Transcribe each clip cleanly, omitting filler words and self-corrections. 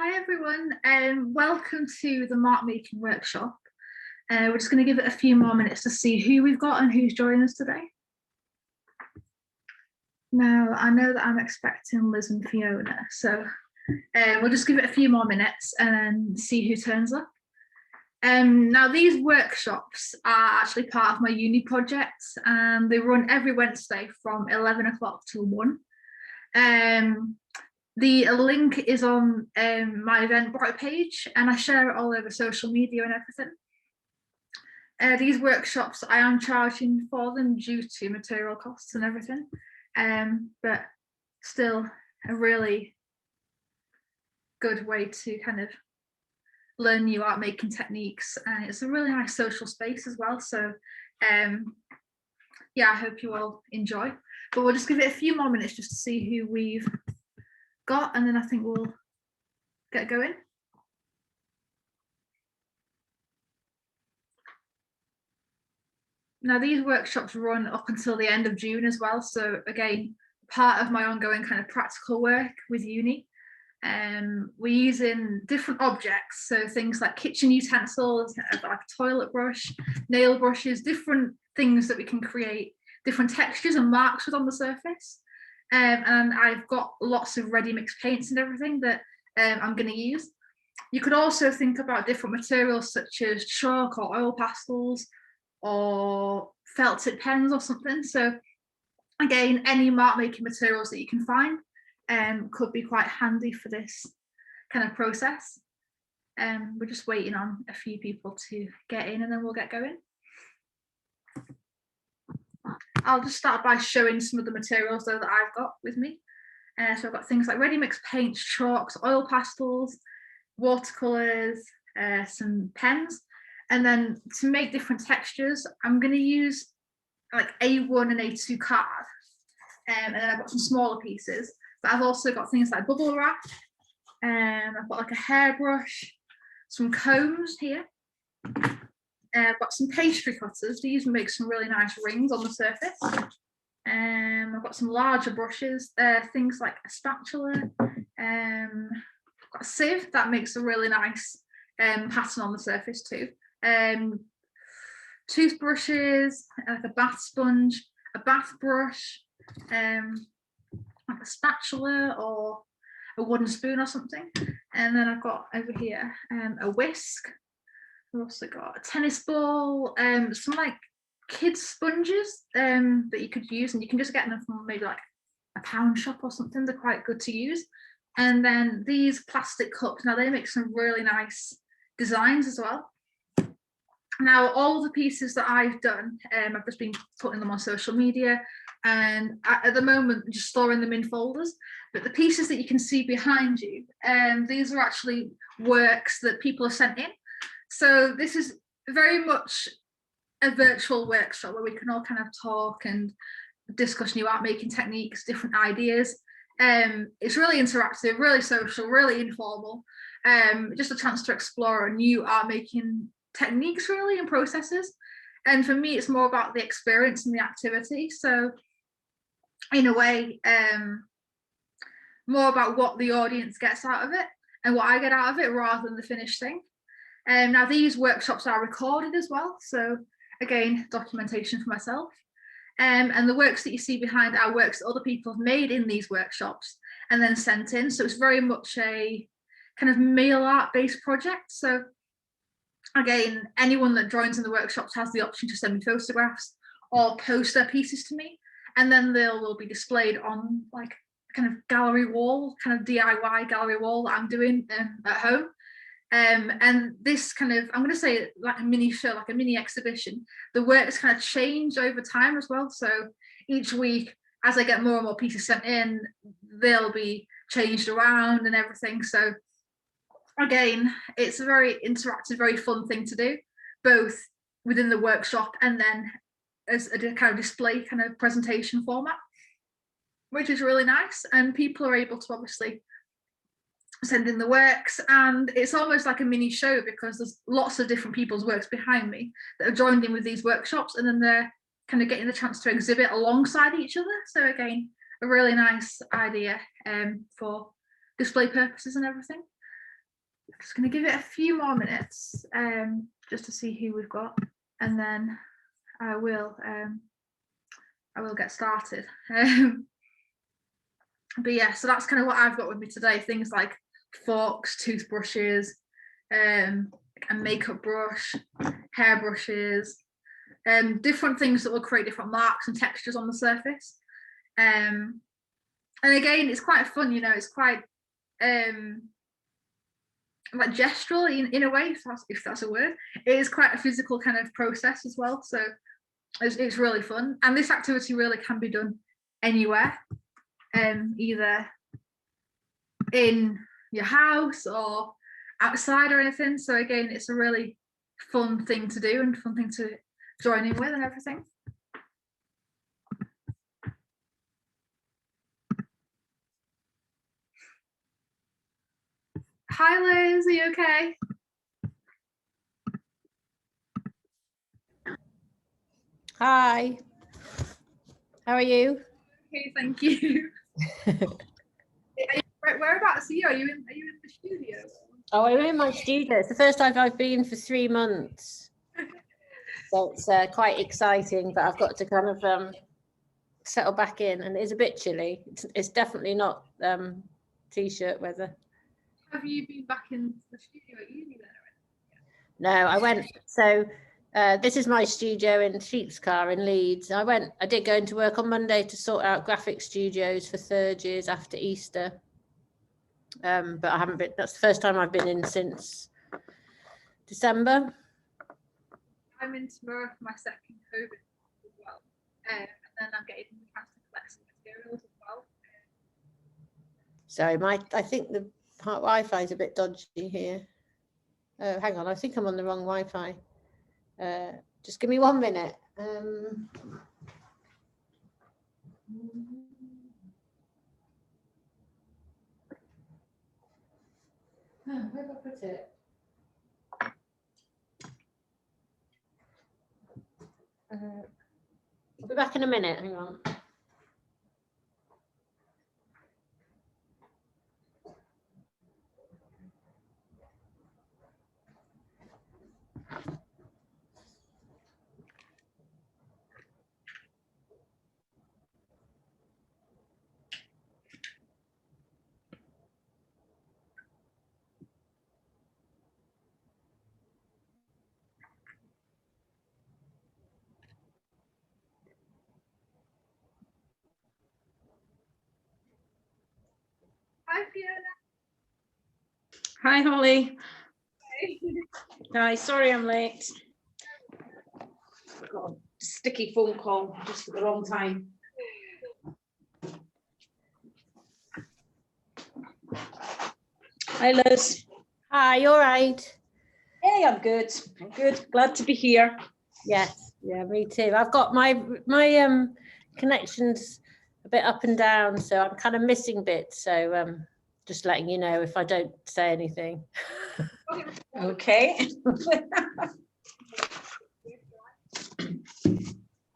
Hi everyone, and welcome to the mark making workshop. We're just going to give it a few more minutes to see who we've got and who's joining us today. Now, I know that I'm expecting Liz and Fiona, so we'll just give it a few more minutes and then see who turns up. Now, these workshops are actually part of my uni project, and they run every Wednesday from 11 o'clock till 1. The link is on my Eventbrite page, and I share it all over social media and everything. These workshops, I am charging for them due to material costs and everything, but still a really good way to kind of learn new art making techniques, and it's a really nice social space as well. So yeah, I hope you all enjoy, but we'll just give it a few more minutes just to see who we've got, and then I think we'll get going. Now, these workshops run up until the end of June as well, so again, part of my ongoing kind of practical work with uni. We're using different objects, so things like kitchen utensils, like a toilet brush, nail brushes, different things that we can create different textures and marks with on the surface. And I've got lots of ready mixed paints and everything that I'm going to use. You could also think about different materials such as chalk or oil pastels or felt tip pens or something. So again, any mark making materials that you can find could be quite handy for this kind of process. We're just waiting on a few people to get in, and then we'll get going. I'll just start by showing some of the materials though that I've got with me. So I've got things like ready mixed paints, chalks, oil pastels, watercolors, some pens, and then to make different textures, I'm going to use like A1 and A2 card, and then I've got some smaller pieces. But I've also got things like bubble wrap, and I've got like a hairbrush, some combs here. I've got some pastry cutters. These make some really nice rings on the surface. I've got some larger brushes, things like a spatula. I've got a sieve that makes a really nice pattern on the surface too. Toothbrushes, like a bath sponge, a bath brush, like a spatula or a wooden spoon or something. And then I've got over here a whisk. I've also got a tennis ball, some like kids sponges that you could use, and you can just get them from maybe like a pound shop or something. They're quite good to use. And then these plastic cups, now they make some really nice designs as well. Now, all the pieces that I've done, I've just been putting them on social media, and at the moment I'm just storing them in folders. But the pieces that you can see behind you, these are actually works that people have sent in. So this is very much a virtual workshop where we can all kind of talk and discuss new art making techniques, different ideas. It's really interactive, really social, really informal. Just a chance to explore new art making techniques really and processes. And for me, it's more about the experience and the activity. So in a way, more about what the audience gets out of it and what I get out of it rather than the finished thing. Now, these workshops are recorded as well, so again, documentation for myself. And the works that you see behind are works that other people have made in these workshops and then sent in. So it's very much a kind of mail art based project. So again, anyone that joins in the workshops has the option to send me photographs or post their pieces to me, and then they will be displayed on like kind of gallery wall, kind of DIY gallery wall that I'm doing at home. And this kind of, I'm going to say like a mini show, like a mini exhibition. The works kind of change over time as well. So each week, as I get more and more pieces sent in, they'll be changed around and everything. So again, it's a very interactive, very fun thing to do, both within the workshop and then as a kind of display kind of presentation format, which is really nice. And people are able to obviously send in the works, and it's almost like a mini show because there's lots of different people's works behind me that have joined in with these workshops, and then they're kind of getting the chance to exhibit alongside each other. So again, a really nice idea for display purposes and everything. just going to give it a few more minutes just to see who we've got, and then I will get started. But yeah, so that's kind of what I've got with me today. Things like forks, toothbrushes, a makeup brush, hair brushes, different things that will create different marks and textures on the surface. And again, it's quite fun, you know, it's quite like gestural in a way, if that's a word. It is quite a physical kind of process as well, so it's really fun. And this activity really can be done anywhere, either in your house or outside or anything. So again, it's a really fun thing to do and fun thing to join in with and everything. Hi Liz, are you okay? Hi, how are you? Okay, thank you. Whereabouts are you? Are you in the studio? Oh, I'm in my studio. It's the first time I've been for 3 months. So it's quite exciting, but I've got to kind of settle back in, and it's a bit chilly. It's definitely not t-shirt weather. Have you been back in the studio at uni then? No, I went, so this is my studio in Sheepscar in Leeds. I did go into work on Monday to sort out graphic studios for third years after Easter. But I haven't been, that's the first time I've been in since December. I'm in tomorrow for my second COVID as well. And then I'm getting the chance to collect some materials as well. Sorry, I think the Wi-Fi is a bit dodgy here. Oh, hang on, I think I'm on the wrong Wi-Fi. Just give me 1 minute. Oh, where did I put it? I'll be back in a minute, hang on. Hi Fiona. Hi Holly. Hi, sorry I'm late. I've got a sticky phone call just at the wrong time. Hi Liz. Hi, you all right? Hey, I'm good. I'm good. Glad to be here. Yes, yeah, me too. I've got my connections a bit up and down, so I'm kind of missing bits. So just letting you know if I don't say anything. Okay.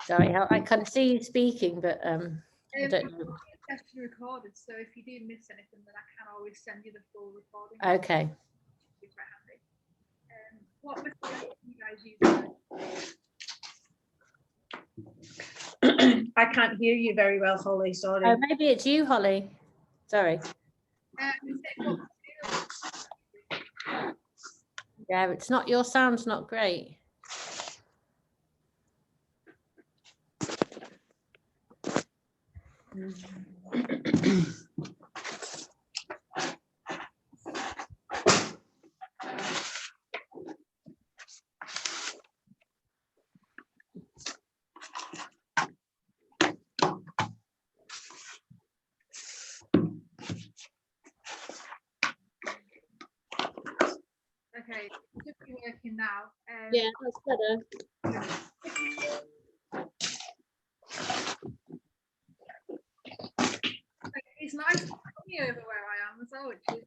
Sorry, I can see you speaking, but I don't know. It's actually recorded, so if you do miss anything, then I can always send you the full recording. Okay. It's quite handy. What materials do you guys use? I can't hear you very well, Holly. Sorry. Oh, maybe it's you, Holly. Sorry. Yeah, it's not, your sound's not great. Okay, it should be working now. Yeah, that's better. It's nice and sunny over where I am as well, which is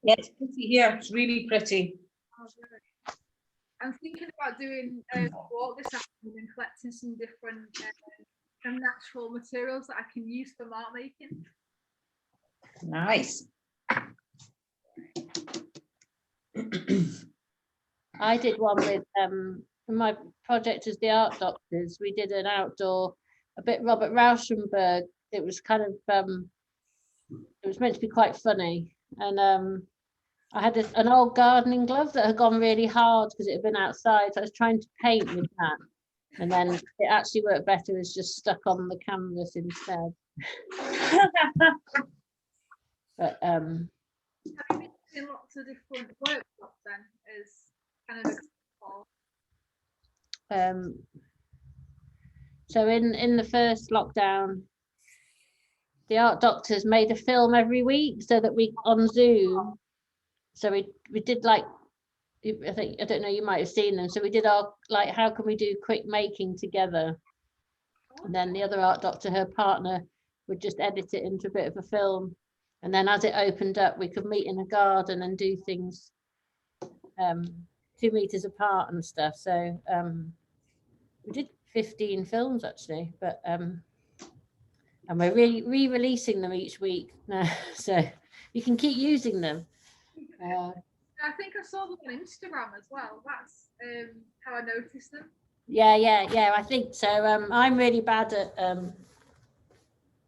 Yeah, it's pretty here. It's really pretty. I'm thinking about doing a walk this afternoon and collecting some different natural materials that I can use for mark making. Nice. I did one with my project as the art doctors. We did an outdoor, a bit Robert Rauschenberg. It was kind of it was meant to be quite funny, and I had an old gardening glove that had gone really hard because it had been outside. So I was trying to paint with that, and then it actually worked better as just stuck on the canvas instead. But Have you been doing lots of different workshops then? As kind of so in the first lockdown, the art doctors made a film every week so that we on Zoom. So we did like, I don't know, you might have seen them. So we did our like, how can we do quick making together? And then the other art doctor, her partner, would just edit it into a bit of a film. And then as it opened up, we could meet in a garden and do things 2 meters apart and stuff. So we did 15 films actually, but and we're re-releasing them each week now, so you can keep using them. I think I saw them on Instagram as well. That's how I noticed them. Yeah, I think so. I'm really bad at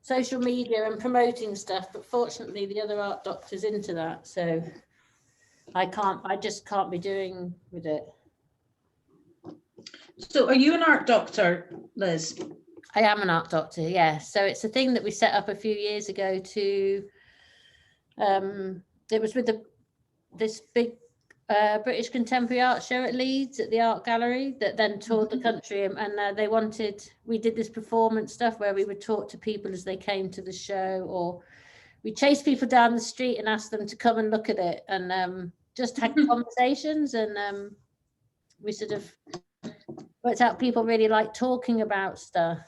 social media and promoting stuff, but fortunately the other art doctor's into that, so I just can't be doing with it. So are you an art doctor, Liz? I am an art doctor, yeah. So it's a thing that we set up a few years ago to it was with this big British contemporary art show at Leeds at the art gallery that then toured the country, and they wanted, we did this performance stuff where we would talk to people as they came to the show, or we chased people down the street and asked them to come and look at it, and just had conversations, and we sort of worked out people really like talking about stuff,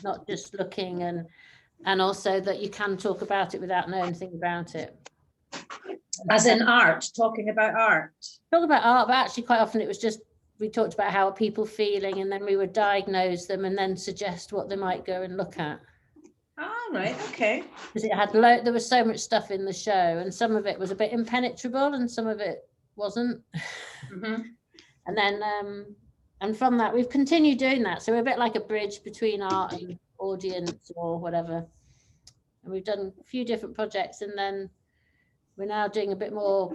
not just looking, and also that you can talk about it without knowing anything about it. As in art, talking about art. Talk about art, but actually quite often it was just, we talked about how are people feeling, and then we would diagnose them and then suggest what they might go and look at. Oh, right, okay. Because it had there was so much stuff in the show, and some of it was a bit impenetrable and some of it wasn't. Mm-hmm. And then and from that we've continued doing that, so we're a bit like a bridge between art and audience or whatever, and we've done a few different projects, and then we're now doing a bit more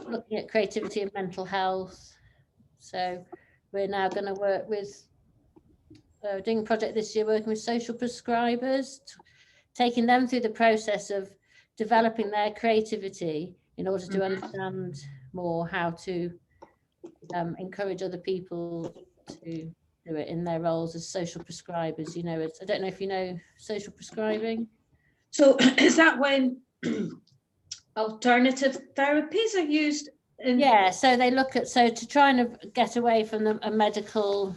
looking at creativity and mental health. So we're now going to work with doing a project this year working with social prescribers, taking them through the process of developing their creativity in order to understand more how to encourage other people to do it in their roles as social prescribers. You know, I don't know if you know social prescribing. So is that when alternative therapies are used? Yeah, so they look at, so to try and get away from a medical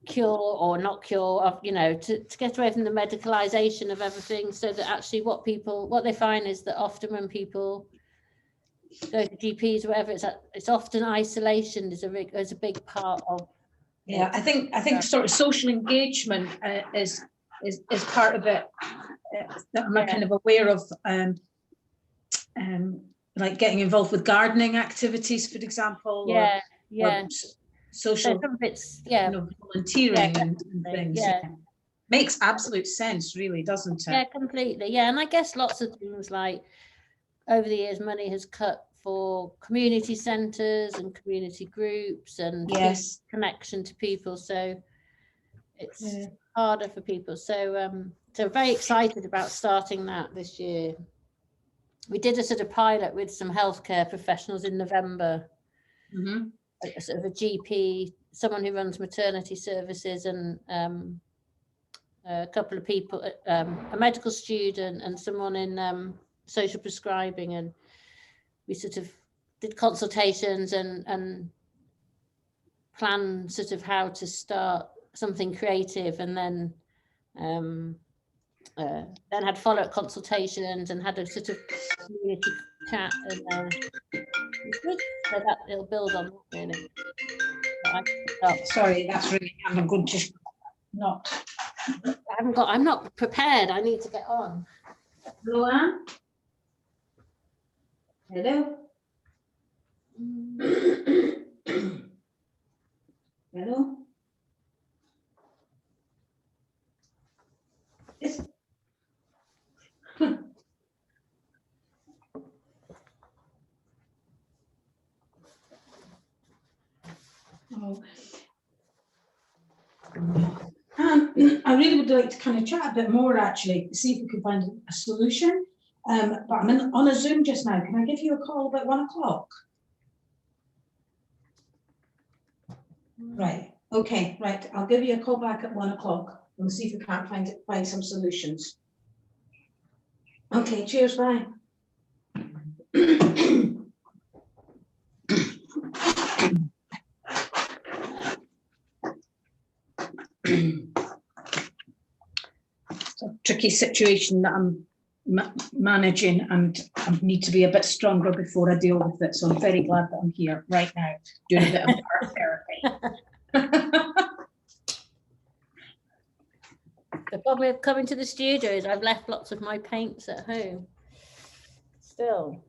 cure or not cure of, you know, to get away from the medicalization of everything, so that actually what they find is that often when people go to GPs or whatever, it's often isolation is a big part of. Yeah, I think sort of social engagement is part of it. That I'm kind of aware of, like getting involved with gardening activities, for example. Or social, so some of it's volunteering and things. Yeah. Makes absolute sense, really, doesn't it? Yeah, completely. Yeah, and I guess lots of things, like over the years, money has cut for community centres and community groups and connection to people, so it's harder for people. So so very excited about starting that this year. We did a sort of pilot with some healthcare professionals in November. Mm-hmm. A sort of a GP, someone who runs maternity services, and a couple of people, a medical student and someone in social prescribing, and we sort of did consultations and planned sort of how to start something creative, and then had follow-up consultations and had a sort of community chat, and so that it'll build on that, really. Sorry, that's really, I'm going to not. I'm not prepared. I need to get on. Hello, Anne? Hello? Hello? Yes. Oh. I really would like to kind of chat a bit more, actually, see if we can find a solution. But I'm on a Zoom just now. Can I give you a call about 1 o'clock? Right. Okay. Right. I'll give you a call back at 1 o'clock. We'll see if we can't find some solutions. Okay. Cheers. Bye. It's a tricky situation that I'm managing, and I need to be a bit stronger before I deal with it. So I'm very glad that I'm here right now doing a bit of art therapy. The problem with coming to the studio is I've left lots of my paints at home. Still.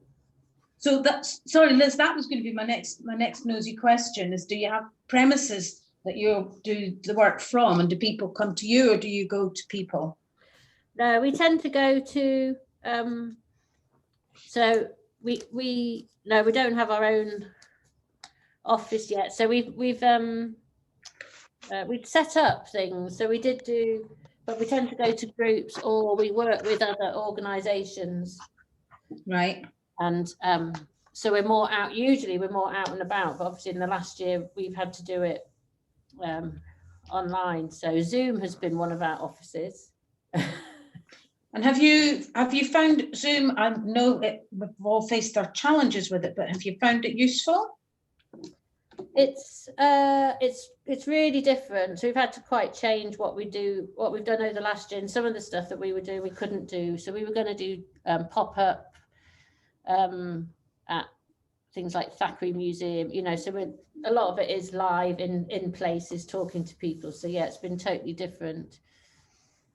So that's, sorry, Liz, that was going to be my next nosy question is, do you have premises that you do the work from, and do people come to you or do you go to people? No, we tend to go to, so we don't have our own office yet. So we've set up things. So we did do, but we tend to go to groups or we work with other organisations. Right. And so we're more out, usually we're more out and about, but obviously in the last year we've had to do it online. So Zoom has been one of our offices. And have you found Zoom? I know we've all faced our challenges with it, but have you found it useful? It's really different. So we've had to quite change what we've done over the last year, and some of the stuff that we were doing we couldn't do. So we were going to do pop-up at things like Thackeray Museum, you know, so a lot of it is live in places talking to people. So yeah, it's been totally different.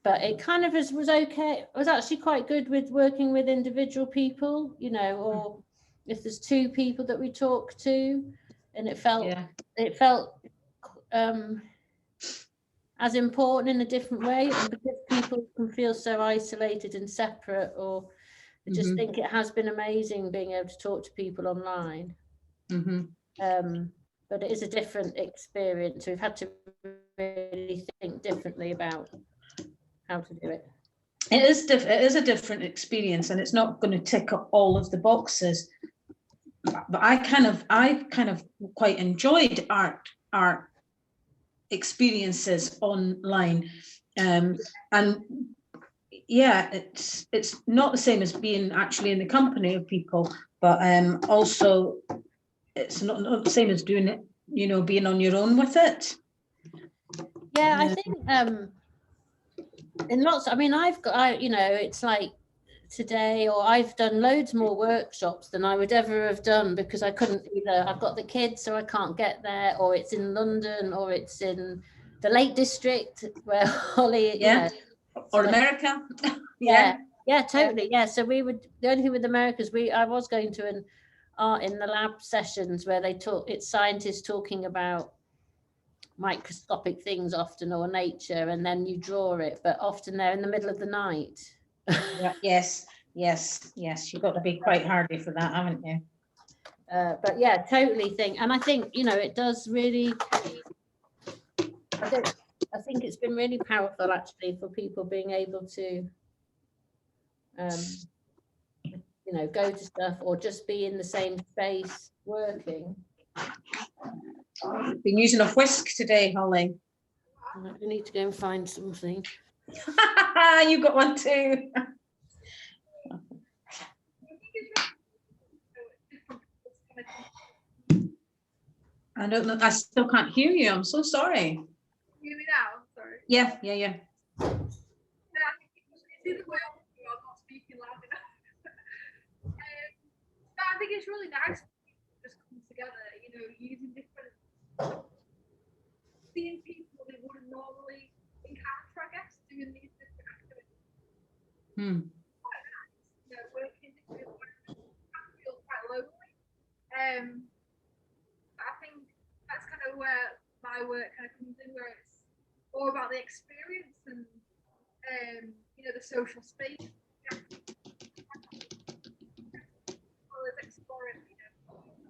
But it kind of was okay. It was actually quite good with working with individual people, you know, or if there's two people that we talk to, and it felt as important in a different way, and because people can feel so isolated and separate, or I just think it has been amazing being able to talk to people online. But it is a different experience. We've had to really think differently about how to do it. It is a different experience, and it's not going to tick up all of the boxes. But I kind of quite enjoyed art experiences online, and yeah, it's not the same as being actually in the company of people, but also it's not the same as doing it, you know, being on your own with it. Yeah, I think in lots, I mean, you know, it's like today, or I've done loads more workshops than I would ever have done, because I couldn't either. I've got the kids, so I can't get there, or it's in London, or it's in the Lake District where Holly, yeah, you know, or so America. yeah, totally. Yeah, so we would, the only thing with America is I was going to an art in the lab sessions where they talk, it's scientists talking about microscopic things often, or nature, and then you draw it, but often they're in the middle of the night. Yes, you've got to be quite hardy for that, haven't you? But yeah, totally think, and I think, you know, it does really, I think it's been really powerful actually for people being able to you know, go to stuff or just be in the same space working. Been using a whisk today, Holly. I need to go and find something. You got one too. I don't know. I still can't hear you. I'm so sorry. Can you hear me now? Sorry. Yeah. Yeah, I think it's either way I'm not speaking loud enough. I think it's really nice to just come together, you know, using different, seeing people they wouldn't normally encounter, I guess, doing these different activities. I think that's kind of where my work kind of comes in, where it's all about the experience and you know, the social space. Well as exploring, you know,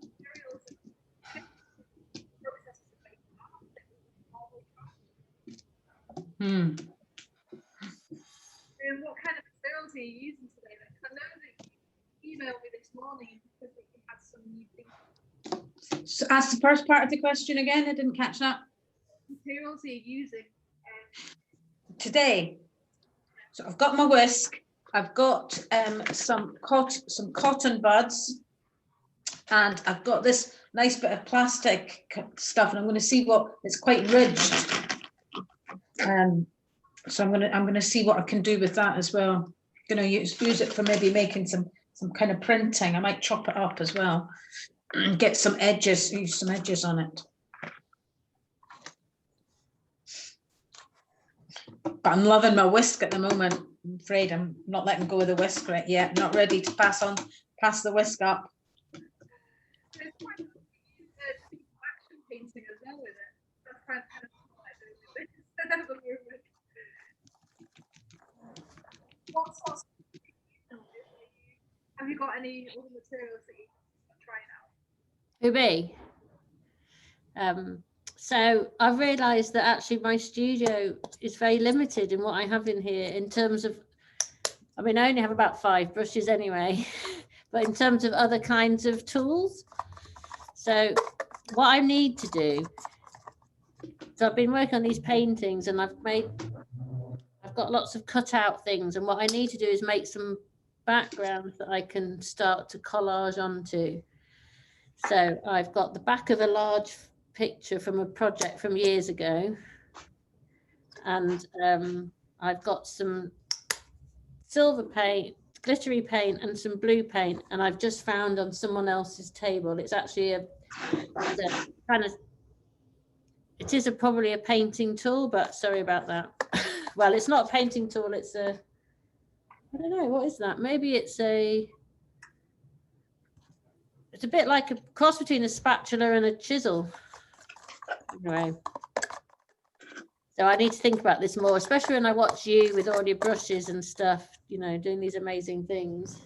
materials and processes of making art that we normally can't. And what kind of materials are you using today? Because I know that you emailed me this morning because you had some new things. So ask the first part of the question again. I didn't catch that. Materials are you using? Today, so I've got my whisk, I've got some cotton buds, and I've got this nice bit of plastic stuff, and I'm going to see what it's quite ridged. So I'm going to see what I can do with that as well. I'm going to use it for maybe making some kind of printing. I might chop it up as well and get some edges, use some edges on it. But I'm loving my whisk at the moment. I'm afraid I'm not letting go of the whisk right yet. I'm not ready to pass the whisk up. There's quite a lot of action painting as well with it. That's kind of like the movement. What sorts of have you got any other materials that you are trying out? Who me? So I've realised that actually my studio is very limited in what I have in here in terms of, I mean, I only have about 5 brushes anyway, but in terms of other kinds of tools. So what I need to do, so I've been working on these paintings and I've got lots of cutout things, and what I need to do is make some backgrounds that I can start to collage onto. So I've got the back of a large picture from a project from years ago, and I've got some silver paint, glittery paint, and some blue paint, and I've just found on someone else's table. It's actually a kind of, it is probably a painting tool, but sorry about that. Well, it's not a painting tool, it's a, I don't know, what is that? Maybe it's a bit like a cross between a spatula and a chisel. Anyway, so I need to think about this more, especially when I watch you with all your brushes and stuff, you know, doing these amazing things.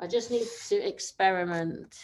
I just need to experiment.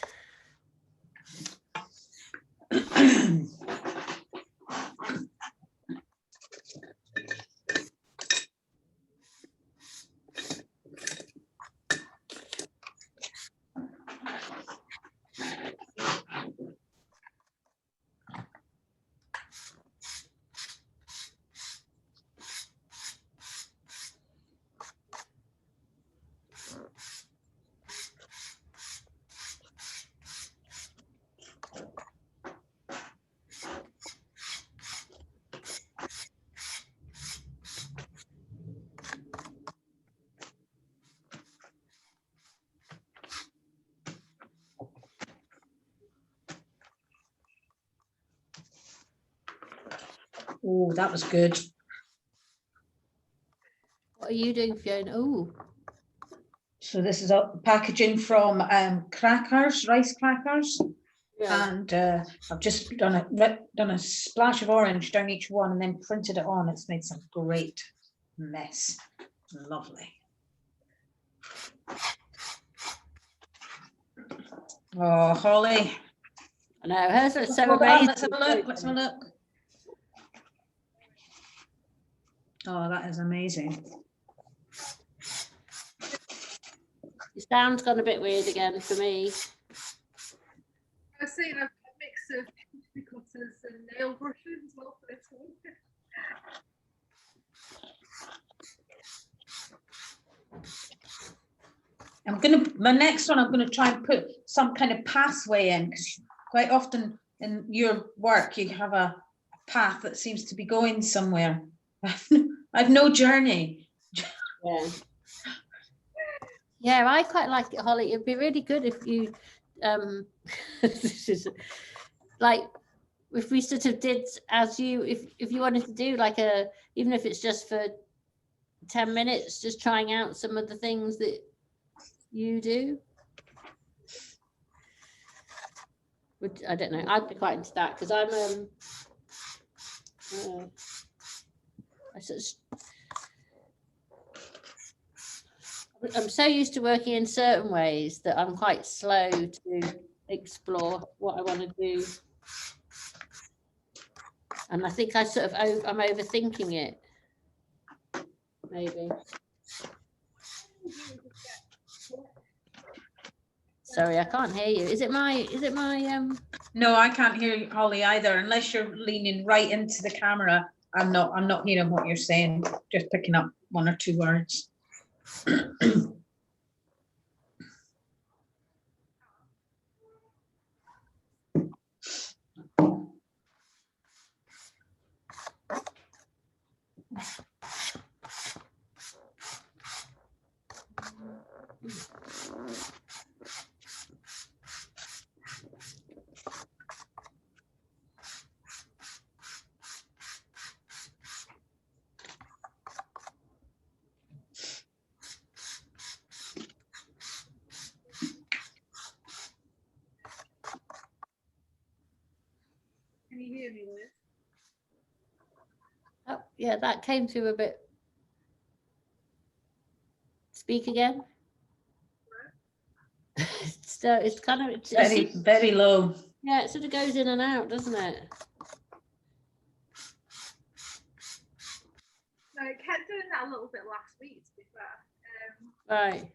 Oh, that was good. What are you doing, Fiona? Oh, So this is a packaging from crackers, rice crackers. yeah. And I've just done a splash of orange down each one and then printed it on. It's made some great mess. Lovely. Oh, Holly. I know, hers are so Hold on, amazing. let's have a look. Let's have a look. Oh, that is amazing. The sound's gone a bit weird again for me. I was saying I've got a mix of pastry cutters and nail brushes as well for this one. My next one, I'm gonna try and put some kind of pathway in, because quite often in your work you have a path that seems to be going somewhere. I've no journey. Yeah. Yeah, I quite like it, Holly. It'd be really good if you this is like if we sort of did as you, if you wanted to do like even if it's just for 10 minutes, just trying out some of the things that you do. I don't know. I'd be quite into that because I'm I'm so used to working in certain ways that I'm quite slow to explore what I want to do. And I think I'm overthinking it. Maybe. Sorry, I can't hear you. Is it my No, I can't hear you, Holly, either, unless you're leaning right into the camera. I'm not hearing what you're saying, just picking up one or two words. Can you hear me, Liz? Oh, yeah, that came through a bit. Speak again. So it's kind of Very low. Yeah, it sort of goes in and out, doesn't it? No, it kept doing that a little bit last week, to be fair. Right.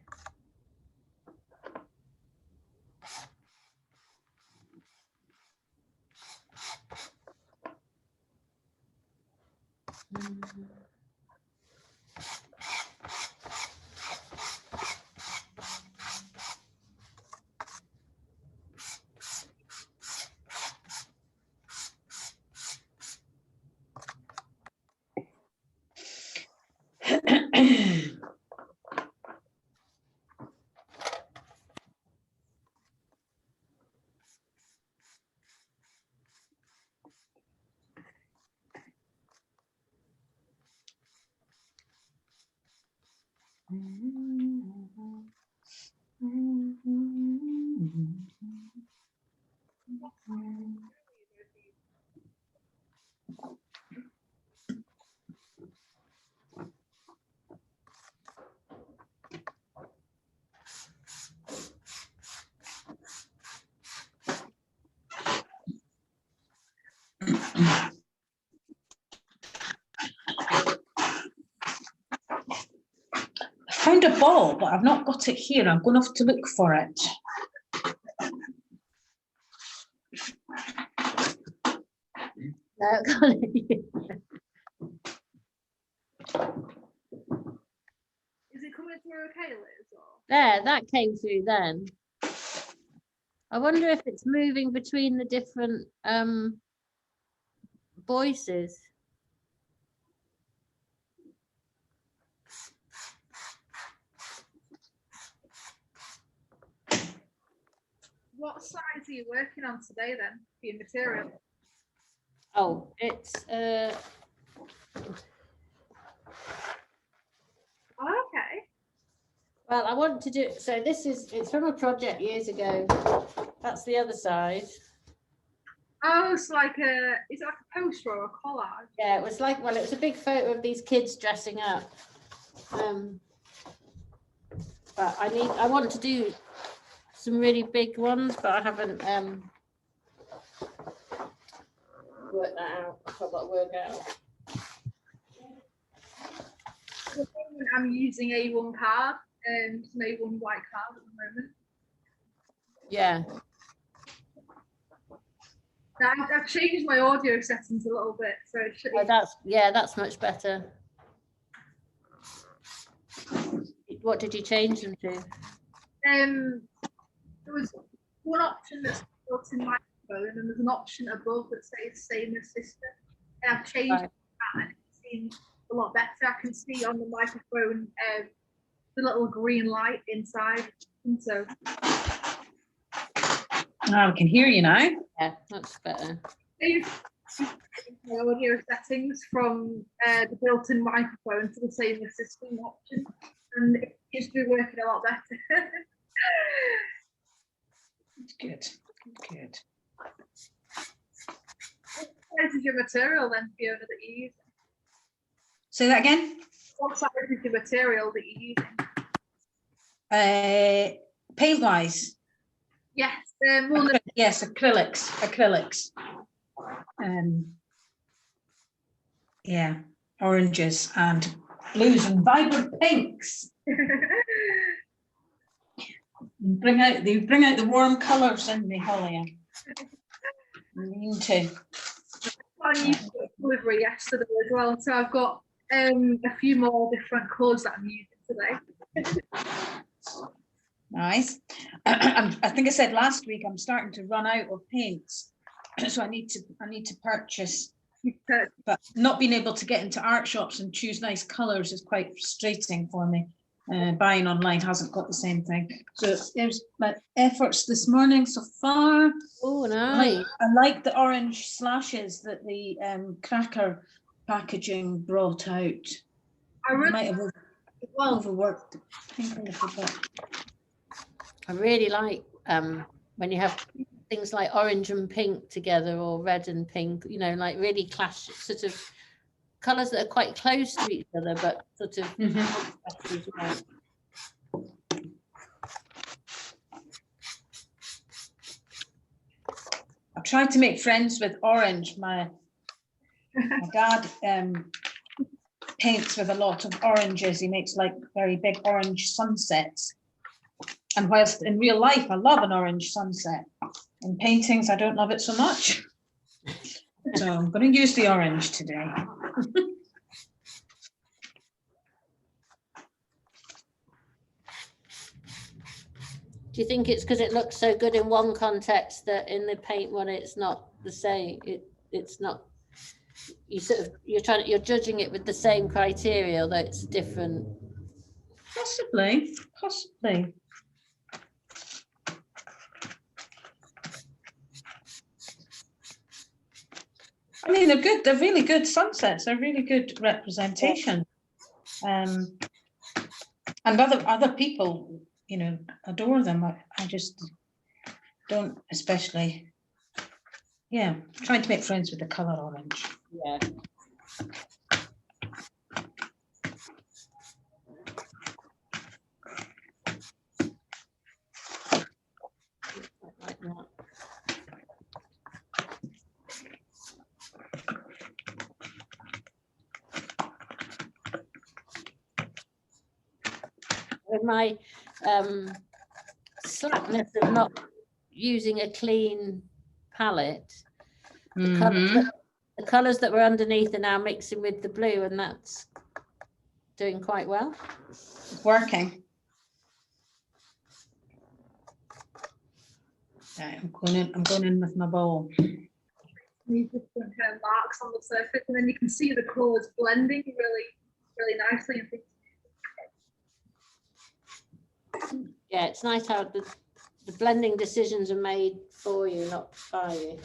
I found a ball, but I've not got it here. I'm going to have to look for it. No, I can't hear you. Is it coming through okay, Liz? Or? There, that came through then. I wonder if it's moving between the different voices. What size are you working on today then for your material? Oh, it's Oh, okay. well, I want to do, so it's from a project years ago. That's the other side. Oh, it's like is it like a poster or a collage? Yeah, it was like, well, it was a big photo of these kids dressing up. But I want to do some really big ones, but I haven't worked that out. I've got to work out. At the moment, I'm using A1 card, some A1 white card at the moment. Yeah. Now, I've changed my audio settings a little bit, so it should. Oh, that's much better. What did you change them to? There was one option that's built in microphone, and there's an option above that says same as system. And I've changed that, and it seems a lot better. I can see on the microphone the little green light inside, and so. Oh, we can hear you now. Yeah, that's better. My audio settings from the built-in microphone to the same as system option, and it seems to be working a lot better. Good, good. size is your material then, Fiona, that you're using? Say that again. What size is the material that you're using? Paint wise. Yes, Yes, acrylics. Yeah, oranges and blues and vibrant pinks. Bring out the warm colours in me, Holly. I mean to. I used delivery yesterday as well, so I've got a few more different colours that I'm using today. Nice. I think I said last week I'm starting to run out of paints, so I need to purchase. But not being able to get into art shops and choose nice colours is quite frustrating for me. Buying online hasn't got the same thing. So there's my efforts this morning so far. Oh, nice. I like the orange slashes that the cracker packaging brought out. I really might have overworked. I really like when you have things like orange and pink together, or red and pink, you know, like really clash, sort of colours that are quite close to each other, but sort of as well. I've tried to make friends with orange. My dad paints with a lot of oranges. He makes like very big orange sunsets. And whilst in real life, I love an orange sunset. In paintings, I don't love it so much. So I'm going to use the orange today. Do you think it's because it looks so good in one context that in the paint one it's not the same? It's not. You're judging it with the same criteria, although it's different. Possibly. I mean, they're good. They're really good sunsets. They're really good representation. And other people, you know, adore them. I just don't, especially. Yeah, trying to make friends with the color orange. Yeah. Like that. With my slackness of not using a clean palette, the colours that were underneath are now mixing with the blue, and that's doing quite well. It's working. Right, I'm going in with my bowl. These different kind of marks on the surface, and then you can see the colours blending really nicely. And things. Yeah, it's nice how the blending decisions are made for you, not by you.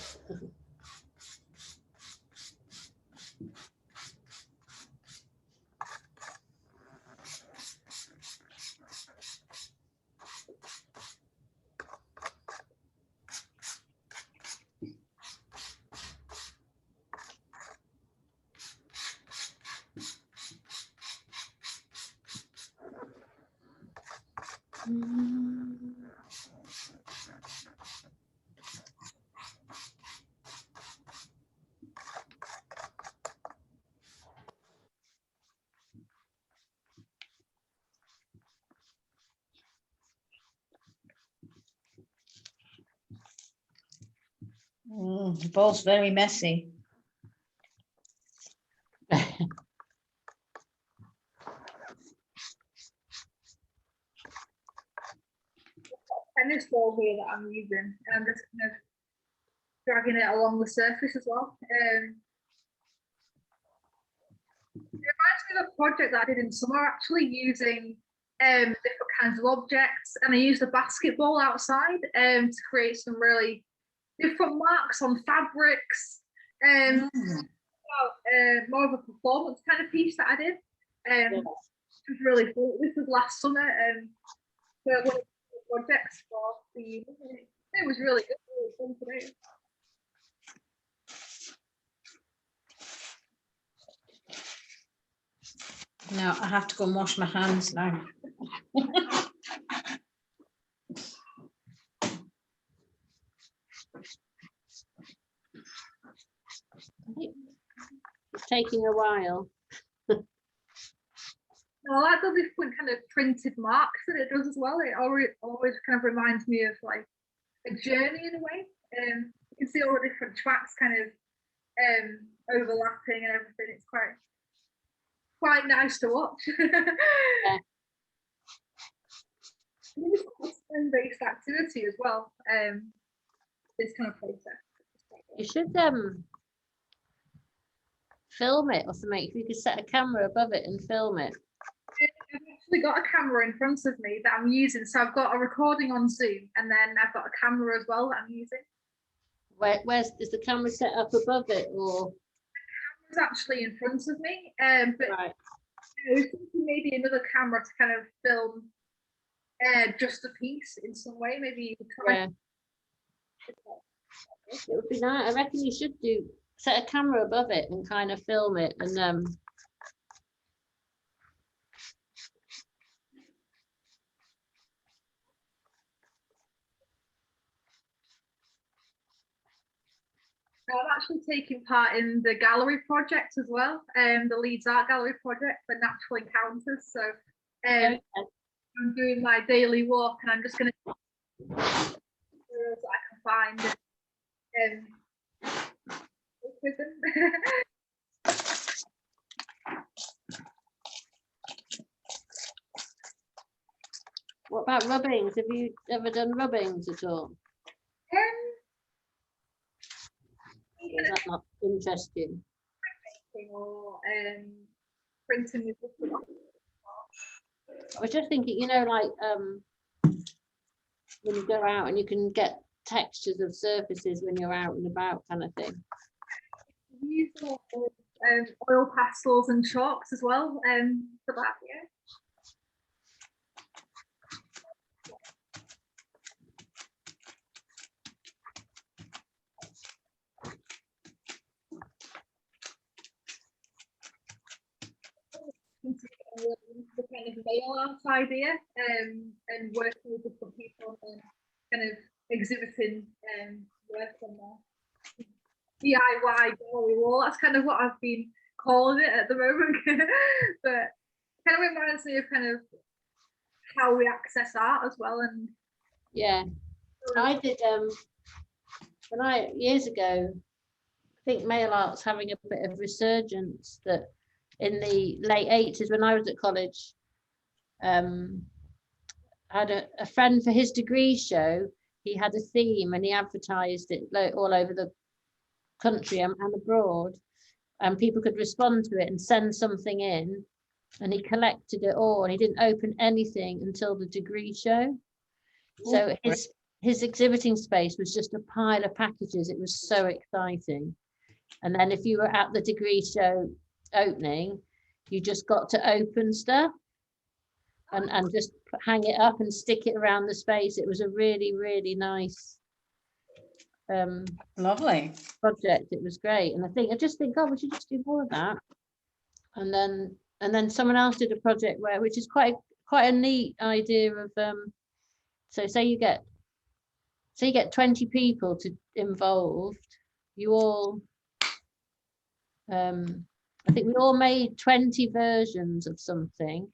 The bowl's very messy. Tennis ball here that I'm using, and I'm just kind of dragging it along the surface as well. It reminds me of a project that I did in summer, actually using different kinds of objects, and I used a basketball outside to create some really different marks on fabrics. More of a performance kind of piece that I did. It was really cool. This was last summer, for one of the projects for the. It was really good, really fun to do. No, I have to go and wash my hands now. It's taking a while. I like the different kind of printed marks that it does as well. It always kind of reminds me of like a journey in a way. You can see all the different tracks kind of overlapping and everything. It's quite nice to watch. Yeah. It's a time-based activity as well. This kind of process. You should film it or something. If you could set a camera above it and film it. I've actually got a camera in front of me that I'm using. So I've got a recording on Zoom, and then I've got a camera as well that I'm using. Where's is the camera set up above it, or? It's actually in front of me, but Right. I was thinking maybe another camera to kind of film just a piece in some way. Maybe you could try. Yeah. It would be nice. I reckon you should set a camera above it and kind of film it and I'm actually taking part in the gallery project as well, the Leeds Art Gallery project for Natural Encounters. So okay. I'm doing my daily walk, and I'm just going to that I can find with them. What about rubbings? Have you ever done rubbings at all? Is that not interesting? Or printing with different. I was just thinking, you know, like when you go out and you can get textures of surfaces when you're out and about, kind of thing. Use oil pastels and chalks as well for that, yeah. The kind of mail art idea and working with different people and kind of exhibiting work on there. DIY gallery wall, that's kind of what I've been calling it at the moment. But kind of reminds me of kind of how we access art as well. And yeah, I did when years ago, I think mail art's having a bit of resurgence, that in the late 80s when I was at college, I had a friend for his degree show. He had a theme and he advertised it all over the country and abroad, and people could respond to it and send something in, and he collected it all and he didn't open anything until the degree show. So his exhibiting space was just a pile of packages. It was so exciting. And then if you were at the degree show opening, you just got to open stuff and just hang it up and stick it around the space. It was a really, really nice lovely project. It was great. And I just think, God, we should just do more of that. And then someone else did a project which is quite a neat idea of so say you get 20 people involved, you all I think we all made 20 versions of something,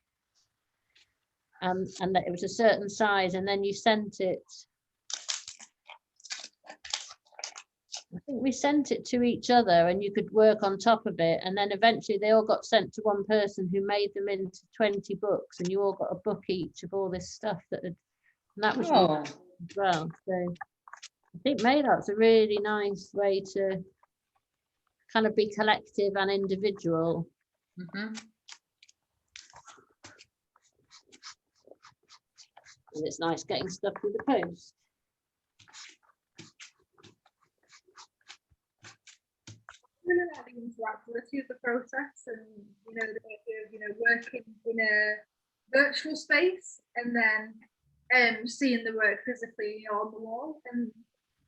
and that it was a certain size, and then you sent it. I think we sent it to each other, and you could work on top of it, and then eventually they all got sent to one person who made them into 20 books, and you all got a book each of all this stuff and that was really nice as well. So I think mail art's a really nice way to kind of be collective and individual. Mm-hmm. And it's nice getting stuff through the post. Really like the interactivity of the process, and the idea of working in a virtual space and then seeing the work physically on the wall. And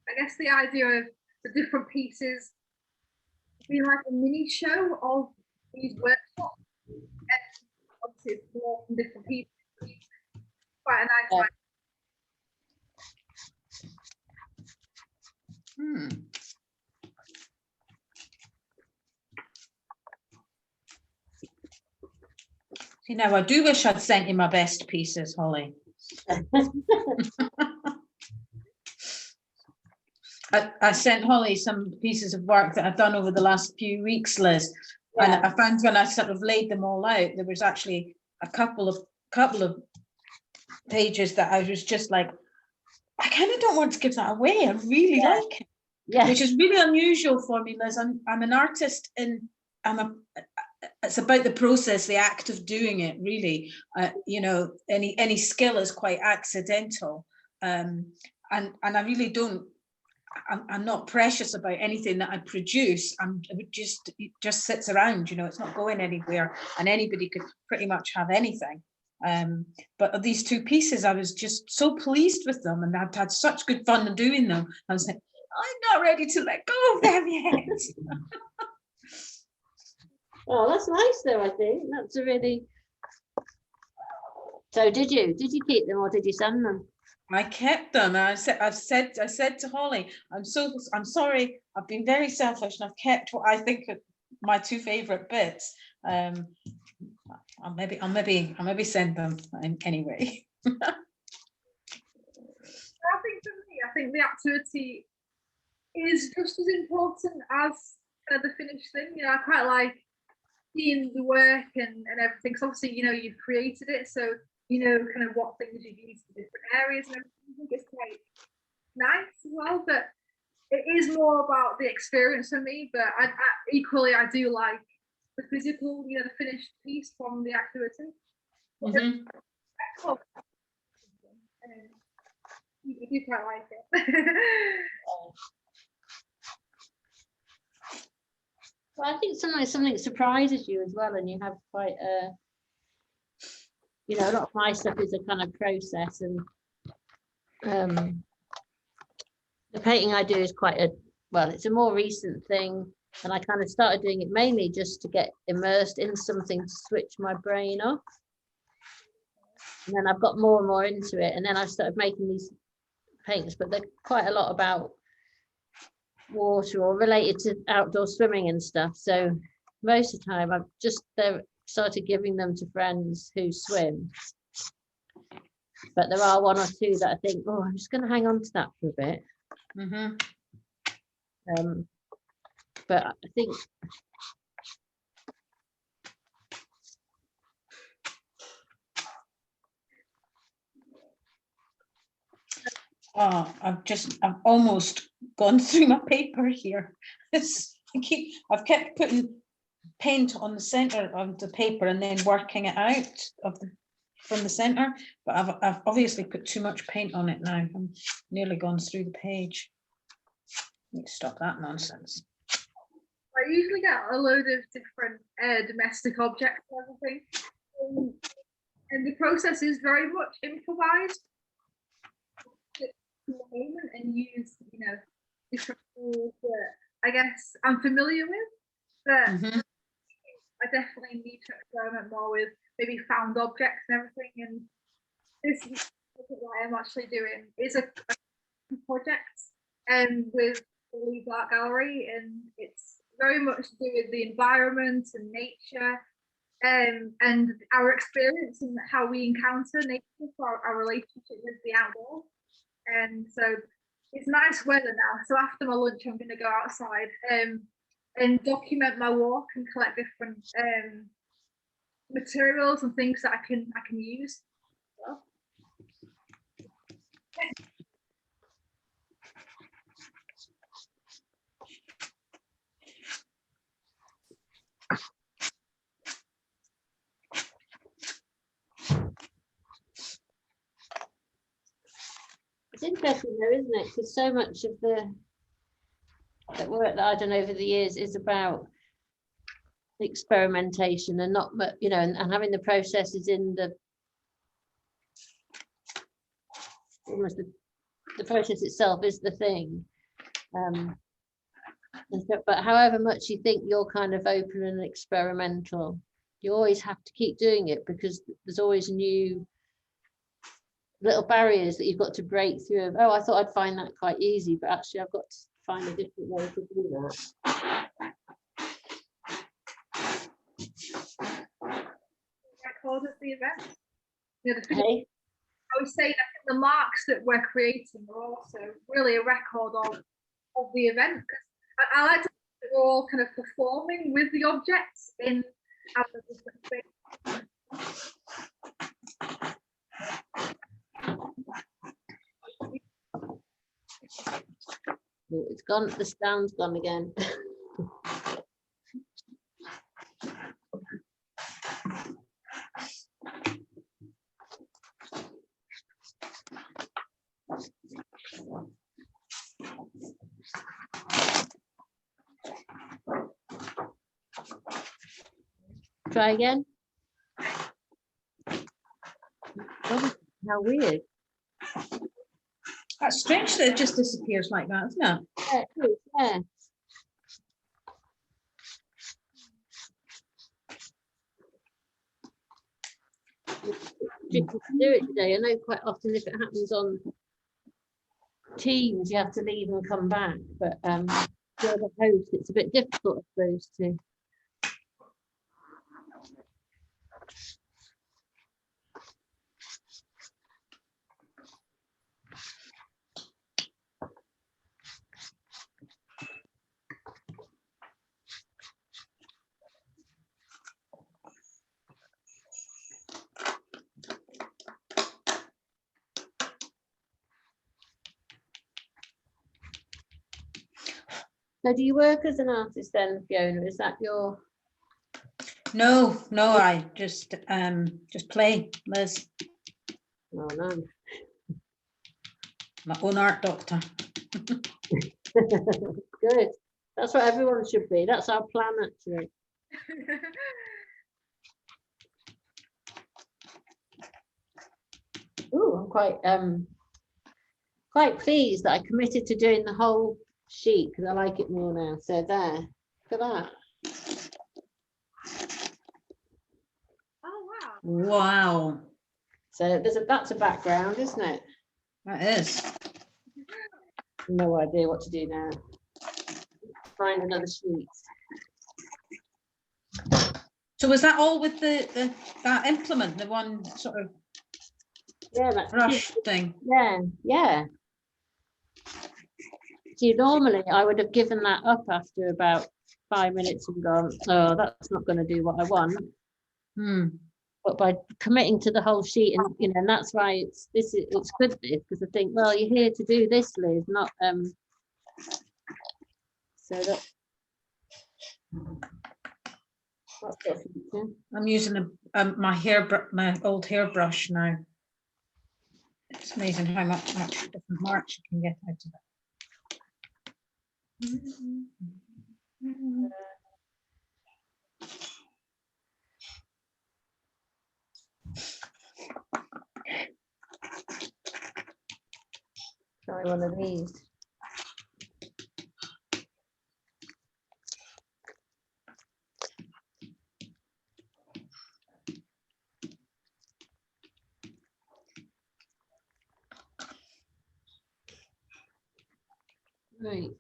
I guess the idea of the different pieces being like a mini show of these workshops, and it's more from different people. Quite a nice one. See, now I do wish I'd sent you my best pieces, Holly. I sent Holly some pieces of work that I've done over the last few weeks, Liz. And I found when I sort of laid them all out, there was actually a couple of pages that I was just like, I kind of don't want to give that away. I really like it. Yeah. Which is really unusual for me, Liz. I'm an artist it's about the process, the act of doing it, really. You know, any skill is quite accidental. And I really don't, I'm not precious about anything that I produce. It just sits around, you know, it's not going anywhere, and anybody could pretty much have anything. But these two pieces, I was just so pleased with them, and I'd had such good fun doing them. I was like, I'm not ready to let go of them yet. Oh, that's nice though, I think. That's a really... So did you keep them or did you send them? I kept them. I said to Holly, I'm sorry, I've been very selfish and I've kept what I think are my two favorite bits. I'll maybe send them anyway. I think for me, I think the activity is just as important as the finished thing. You know, I quite like seeing the work and everything, because obviously, you know, you've created it, so you know kind of what things you've used for different areas and everything. I think it's quite nice as well, but it is more about the experience for me. But I equally I do like the physical, you know, the finished piece from the activity. Mm-hmm. I do quite like it. Well, I think something surprises you as well, and you have quite a, you know, a lot of my stuff is a kind of process, and the painting I do is quite it's a more recent thing, and I kind of started doing it mainly just to get immersed in something to switch my brain off, and then I've got more and more into it, and then I started making these paintings, but they're quite a lot about water or related to outdoor swimming and stuff. So most of the time I've just started giving them to friends who swim, but there are one or two that I think, oh, I'm just going to hang on to that for a bit. But I think I've almost gone through my paper here. I've kept putting paint on the center of the paper and then working it out from the center, but I've obviously put too much paint on it now. I'm nearly gone through the page. Let me stop that nonsense. I usually get a load of different domestic objects and everything, and the process is very much improvised in the moment and use, you know, different tools that I guess I'm familiar with, but I definitely need to experiment more with maybe found objects and everything. And this is what I'm actually doing is a project with the Leeds Art Gallery, and it's very much to do with the environment and nature, and our experience and how we encounter nature for our relationship with the outdoors. And so it's nice weather now, so after my lunch I'm going to go outside and document my walk and collect different materials and things that I can use. it's interesting though, isn't it? Because so much of the work that I've done over the years is about experimentation and not, you know, and having the processes in the almost the process itself is the thing. And so, but however much you think you're kind of open and experimental, you always have to keep doing it because there's always new little barriers that you've got to break through. Oh, I thought I'd find that quite easy, but actually I've got to find a different way to do that. Record of the event. You know, Hey? I would say that the marks that we're creating are also really a record of the event. Because I like to think we're all kind of performing with the objects in our different things. Oh, it's gone, the sound's gone again. Try again. Oh, how weird. That's strange that it just disappears like that, isn't it? Yeah, it is, yeah. Tricky to do it today. I know quite often if it happens on Teams, you have to leave and come back, but for the host, it's a bit difficult, I suppose, to. So do you work as an artist then, Fiona? Is that your? No, I just play, Liz. Oh no. My own art doctor. Good. That's what everyone should be. That's our plan, actually. Oh, I'm quite pleased that I committed to doing the whole sheet because I like it more now. So there, look at that. Oh wow. Wow. So that's a background, isn't it? That is. No idea what to do now. Find another sheet. So was that all with the that implement, the one sort of Yeah, brush thing? Yeah. See, normally I would have given that up after about 5 minutes and gone, oh, that's not going to do what I want. But by committing to the whole sheet, and and that's why it's good because I think, well, you're here to do this, Liz, not so that. I'm using my old hairbrush now. It's amazing how much different marks you can get out of it. Try one of these. Right.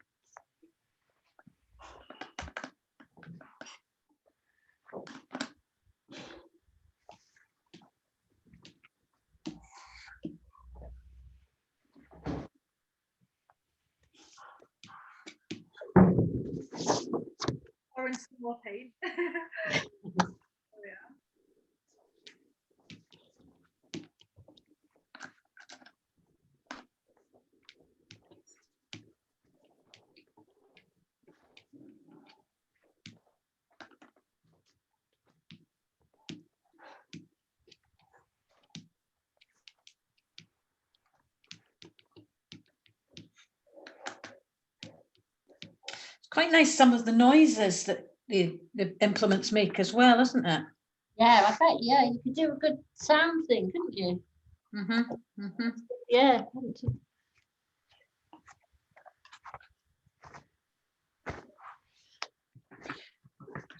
Or in small pain. Quite nice, some of the noises that the implements make as well, isn't it? Yeah, I bet. Yeah, you could do a good sound thing, couldn't you? Yeah.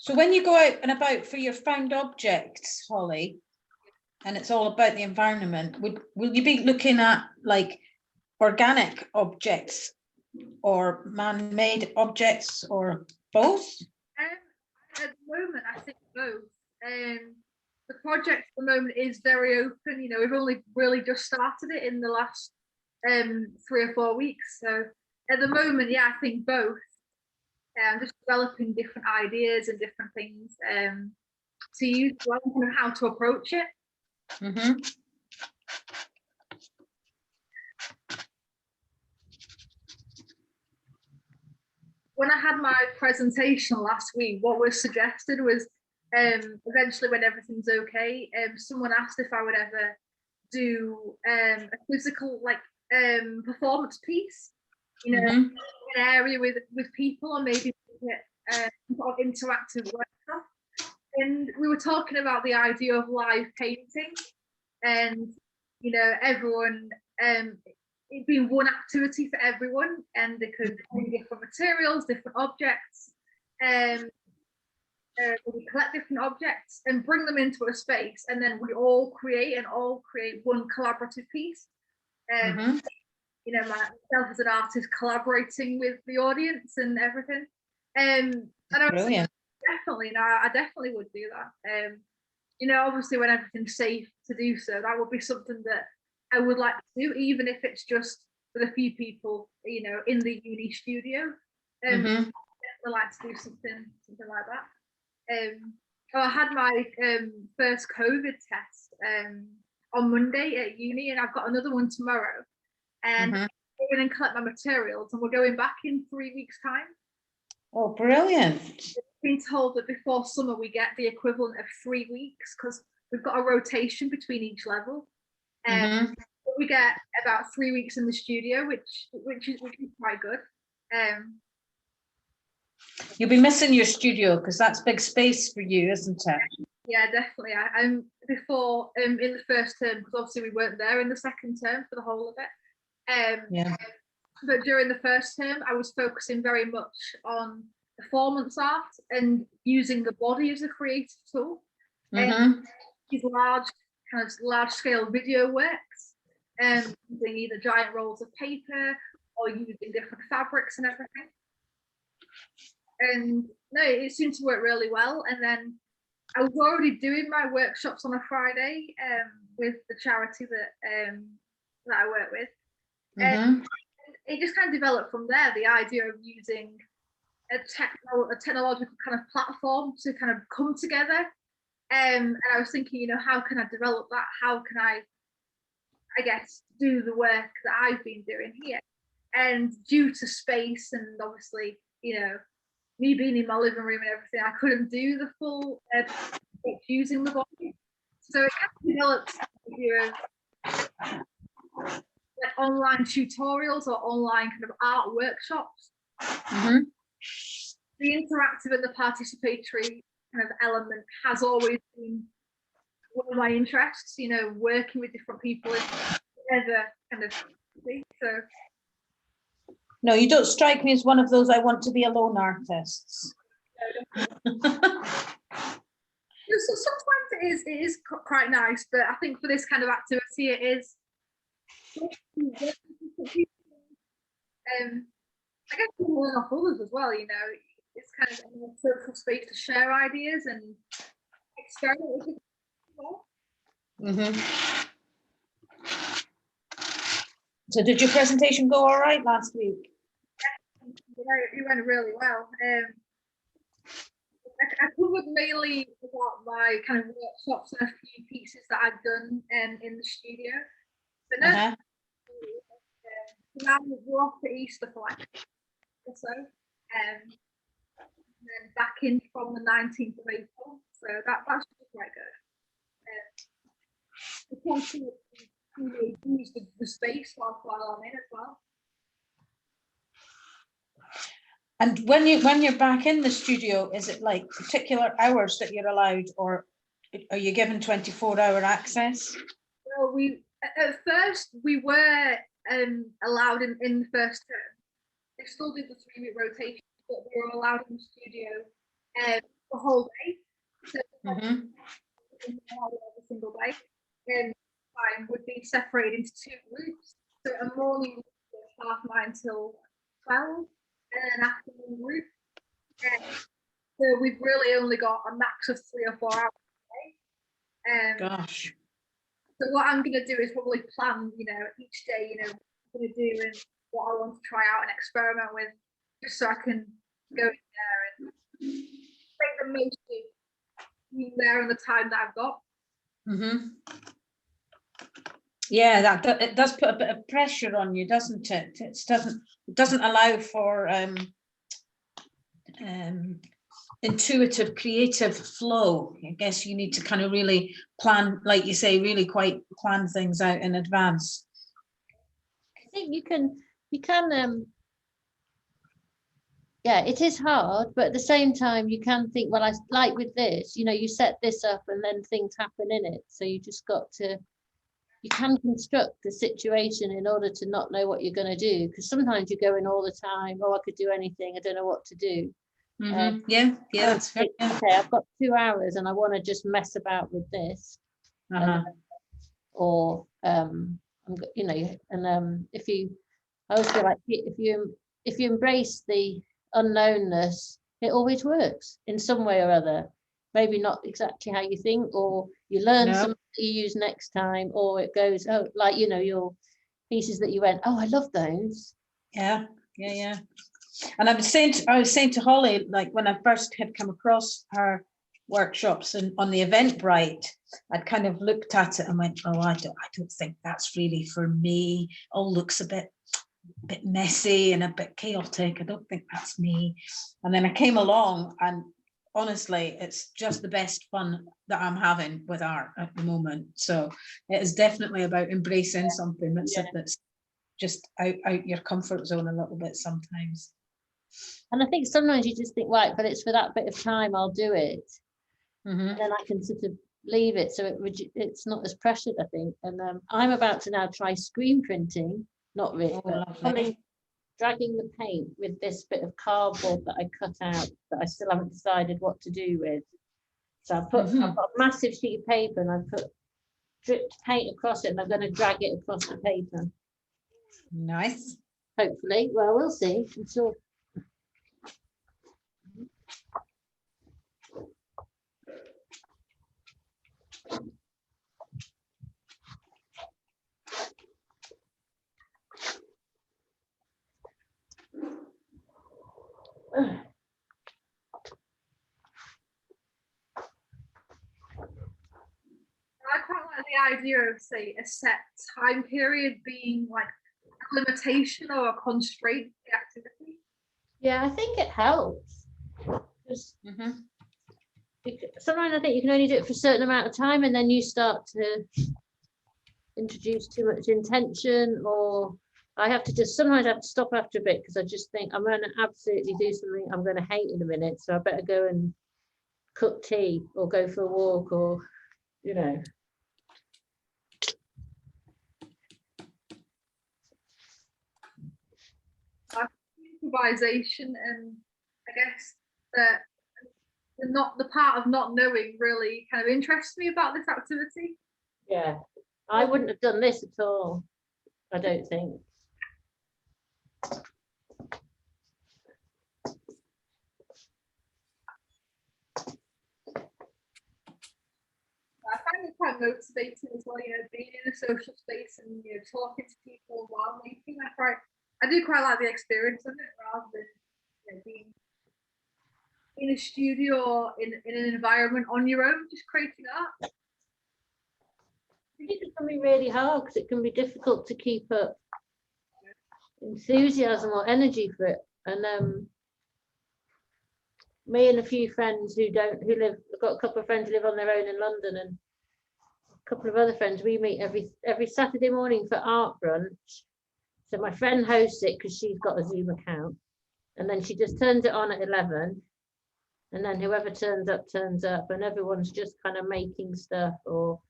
So when you go out and about for your found objects, Holly, and it's all about the environment, will you be looking at like organic objects or man-made objects or both? At the moment, I think both. The project at the moment is very open. You know, we've only really just started it in the last 3 or 4 weeks. So at the moment, yeah, I think both. I'm just developing different ideas and different things to use, well, kind of how to approach it. Mm-hmm. When I had my presentation last week, what was suggested was eventually when everything's okay, someone asked if I would ever do a physical performance piece, you know, Mm-hmm. an area with people, or maybe sort of interactive workshop. And we were talking about the idea of live painting, and you know, everyone it being one activity for everyone, and they could bring different materials, different objects, we collect different objects and bring them into a space, and then we all create one collaborative piece. Mm-hmm. You know, myself as an artist collaborating with the audience and everything. And I was Brilliant. definitely, no, I definitely would do that. You know, obviously when everything's safe to do so, that would be something that I would like to do, even if it's just with a few people, you know, in the uni studio. Mm-hmm. I'd like to do something like that. I had my first COVID test on Monday at uni, and I've got another one tomorrow. And Mm-hmm. I'm going to collect my materials, and we're going back in 3 weeks' time. Oh, brilliant. I've been told that before summer we get the equivalent of 3 weeks, because we've got a rotation between each level. Mm-hmm. We get about 3 weeks in the studio, which is quite good. You'll be missing your studio because that's big space for you, isn't it? Yeah, definitely. I'm before in the first term, because obviously we weren't there in the second term for the whole of it. Yeah. But during the first term, I was focusing very much on performance art and using the body as a creative tool. Mm-hmm. These large scale video works, using either giant rolls of paper or using different fabrics and everything. And no, it seemed to work really well. And then I was already doing my workshops on a Friday with the charity that I work with. Mm-hmm. It just kind of developed from there, the idea of using a technological kind of platform to kind of come together. And I was thinking, you know, how can I develop that? How can I guess, do the work that I've been doing here? And due to space and obviously, you know, me being in my living room and everything, I couldn't do the full using the body. So it kind of developed the idea of like online tutorials or online kind of art workshops. Mm-hmm. The interactive and the participatory kind of element has always been one of my interests, you know, working with different people together kind of thing. So No, you don't strike me as one of those I want to be alone artists. so sometimes it is quite nice, but I think for this kind of activity it is I guess we learn off others as well, you know. It's kind of a social space to share ideas and experiment with it as well. Mm-hmm. So did your presentation go all right last week? It went really well. I covered mainly about my kind of workshops and a few pieces that I've done in the studio. But now, now we're off to Easter for like or so, and then back in from the 19th of April. So that's quite good. We want to use the space while I'm in as well. And when you're back in the studio, is it like particular hours that you're allowed, or are you given 24-hour access? Well, at first we were allowed in the first term. They still did the 3-week rotation, but we were allowed in the studio the whole day. So Mhm. every single day. Time would be separated into 2 groups. So a morning group was 9:30 till 12, and an afternoon group. So we've really only got a max of 3 or 4 hours a day. Gosh. So what I'm going to do is probably plan, each day, what I'm going to do and what I want to try out and experiment with, just so I can go in there and make the most of being there and the time that I've got. Mm-hmm. Yeah, that it does put a bit of pressure on you, doesn't it? It doesn't allow for intuitive, creative flow. I guess you need to kind of really plan, like you say, really quite plan things out in advance. I think you can yeah, it is hard, but at the same time you can think, well, I like with this, you set this up and then things happen in it, so you just got to, you can construct the situation in order to not know what you're going to do, because sometimes you go in all the time, oh, I could do anything, I don't know what to do. Yeah, that's fair. Okay, I've got 2 hours and I want to just mess about with this. Or if you, I always feel like if you embrace the unknownness, it always works in some way or other. Maybe not exactly how you think, or you learn something that you use next time, or it goes, oh, like your pieces that you went, oh, I love those. Yeah. And I was saying to Holly, like when I first had come across her workshops and on the Eventbrite, I'd kind of looked at it and went, oh, I don't think that's really for me. All looks a bit messy and a bit chaotic. I don't think that's me. And then I came along, and honestly, it's just the best fun that I'm having with art at the moment. So it is definitely about embracing something that's just out your comfort zone a little bit sometimes. And I think sometimes you just think, right, but it's for that bit of time, I'll do it. And then I can sort of leave it, so it's not as pressured, I think. And I'm about to now try screen printing, not really, but dragging the paint with this bit of cardboard that I cut out that I still haven't decided what to do with. So I've got a massive sheet of paper and I've dripped paint across it, and I'm going to drag it across the paper. Nice. Hopefully. Well, we'll see. I'm sure. I quite like the idea of, say, a set time period being like a limitation or a constraint to the activity. Yeah, I think it helps. Sometimes I think you can only do it for a certain amount of time, and then you start to introduce too much intention, or sometimes I have to stop after a bit, because I just think I'm going to absolutely do something I'm going to hate in a minute, so I better go and cook tea or go for a walk, or Improvisation, and I guess that the part of not knowing really kind of interests me about this activity. Yeah, I wouldn't have done this at all, I don't think. I find it quite motivating as well, being in a social space and talking to people while making. I do quite like the experience of it, rather than being in a studio or in an environment on your own, just creating art. It can be really hard, because it can be difficult to keep up enthusiasm or energy for it. And me and a few friends I've got a couple of friends who live on their own in London, and a couple of other friends, we meet every Saturday morning for art brunch. So my friend hosts it because she's got a Zoom account, and then she just turns it on at 11, and then whoever turns up, and everyone's just kind of making stuff, or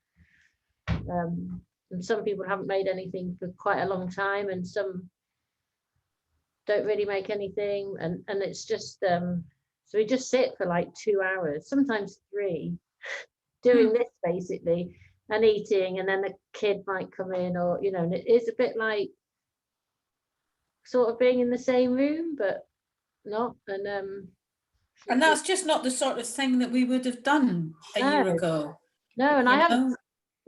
and some people haven't made anything for quite a long time, and some don't really make anything, and it's just So we just sit for like 2 hours, sometimes 3, doing this basically and eating, and then the kid might come in, or you know, and it is a bit like sort of being in the same room, but not. And that's just not the sort of thing that we would have done a year ago. No, and I you haven't. know?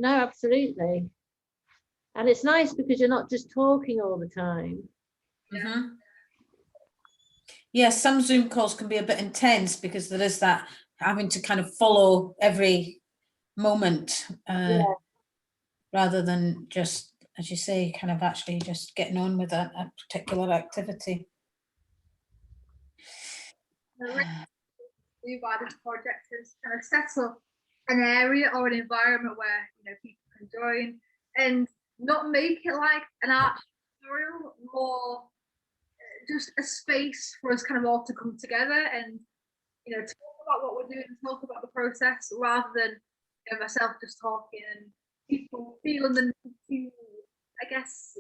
No, absolutely. And it's nice because you're not just talking all the time. Mhm. Yeah, some Zoom calls can be a bit intense because there is that having to kind of follow every moment rather than just, as you say, kind of actually just getting on with a particular activity. Do by this project is kind of set up an area or an environment where, you know, people can join, and not make it like an art tutorial, more just a space for us kind of all to come together and, you know, talk about what we're doing, talk about the process, rather than, you know, myself just talking and people feeling the need to, I guess,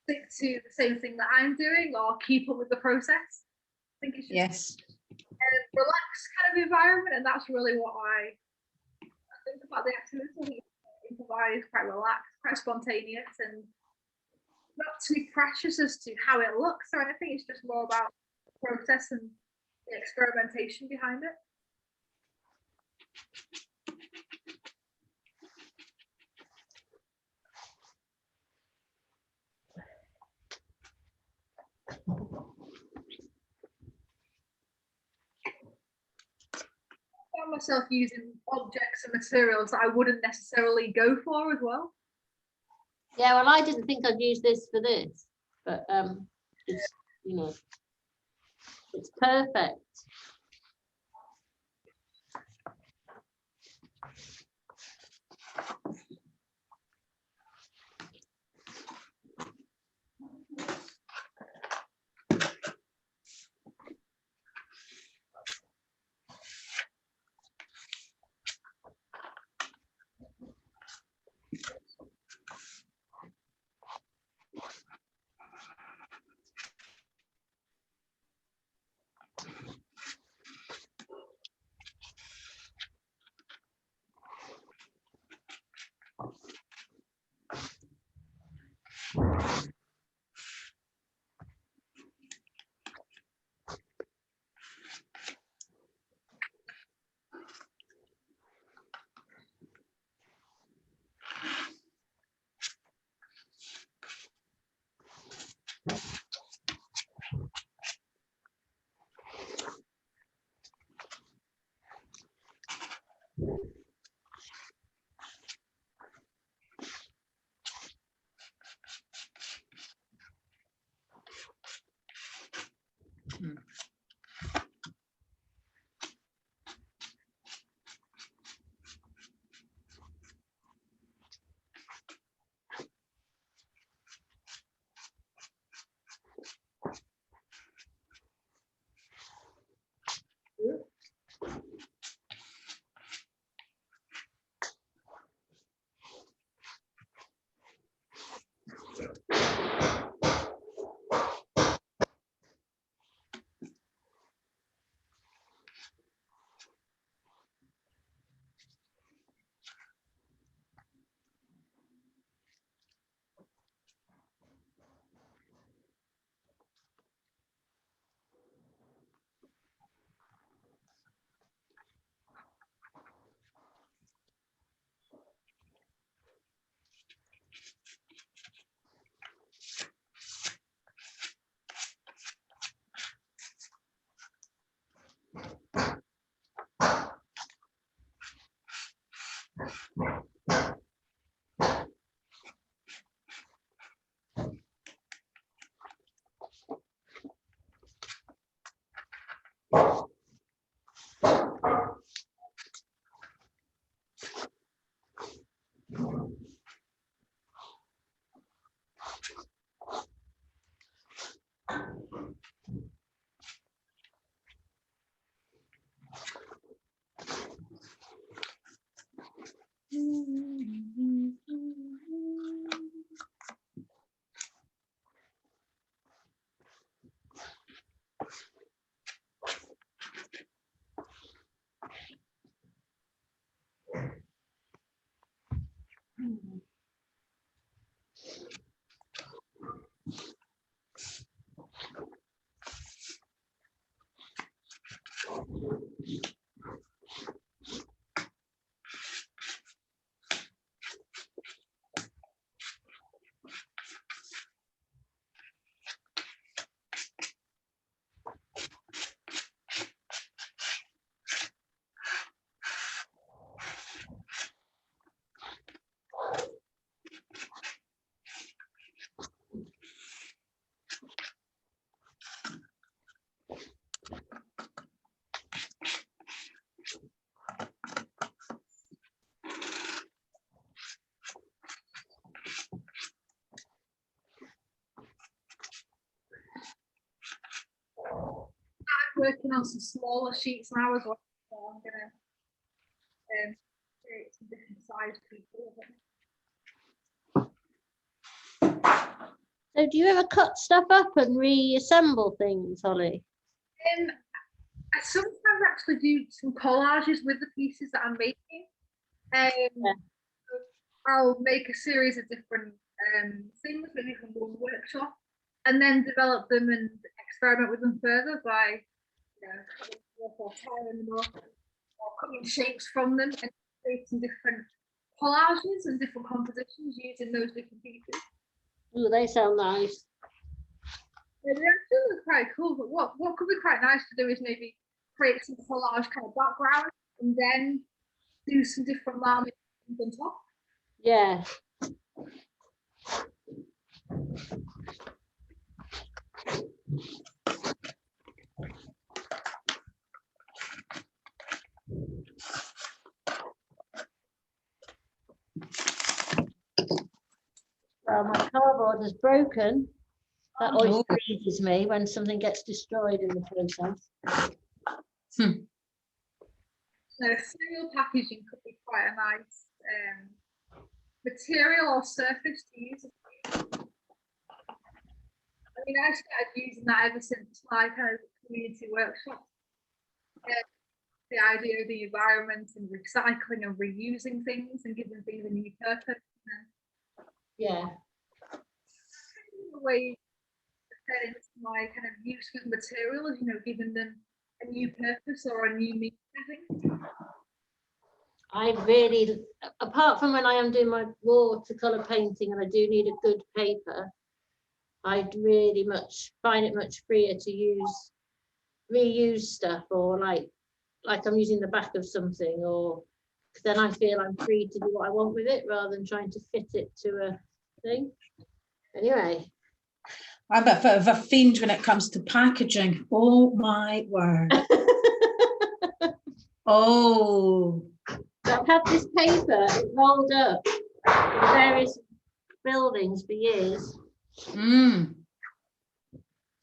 stick to the same thing that I'm doing or keep up with the process. I think it's just a relaxed kind of environment, and that's really what I think about the activity. Improvise, quite relaxed, quite spontaneous, and not too precious as to how it looks or anything. It's just more about the process and the experimentation behind it. I found myself using objects and materials that I wouldn't necessarily go for as well. Yeah, well, I didn't think I'd use this for this, but it's, you know, it's perfect. working on some smaller sheets now as well. So I'm gonna create some different size people. So do you ever cut stuff up and reassemble things, Holly? I sometimes actually do some collages with the pieces that I'm making. I'll make a series of different things, maybe from one workshop, and then develop them and experiment with them further by tearing them off or cutting shapes from them and creating different collages and different compositions using those different pieces. Oh, they sound nice. Yeah, they actually look quite cool, but what could be quite nice to do is maybe create some collage kind of background and then do some different laminations on top. Yeah. Well, my cardboard is broken. That always pleases me when something gets destroyed in the process. So cereal packaging could be quite a nice material or surface to use. I mean, I started using that ever since my kind of community workshop. The idea of the environment and recycling and reusing things and giving things a new purpose. Yeah. The way that into my kind of use with materials, giving them a new purpose or a new meaning, I think. I really, apart from when I am doing my watercolor painting and I do need a good paper, I'd really find it much freer to reuse stuff, or like I'm using the back of something, or then I feel I'm free to do what I want with it rather than trying to fit it to a thing. Anyway. I'm a bit of a fiend when it comes to packaging. Oh my word. Oh. I've had this paper rolled up in various buildings for years.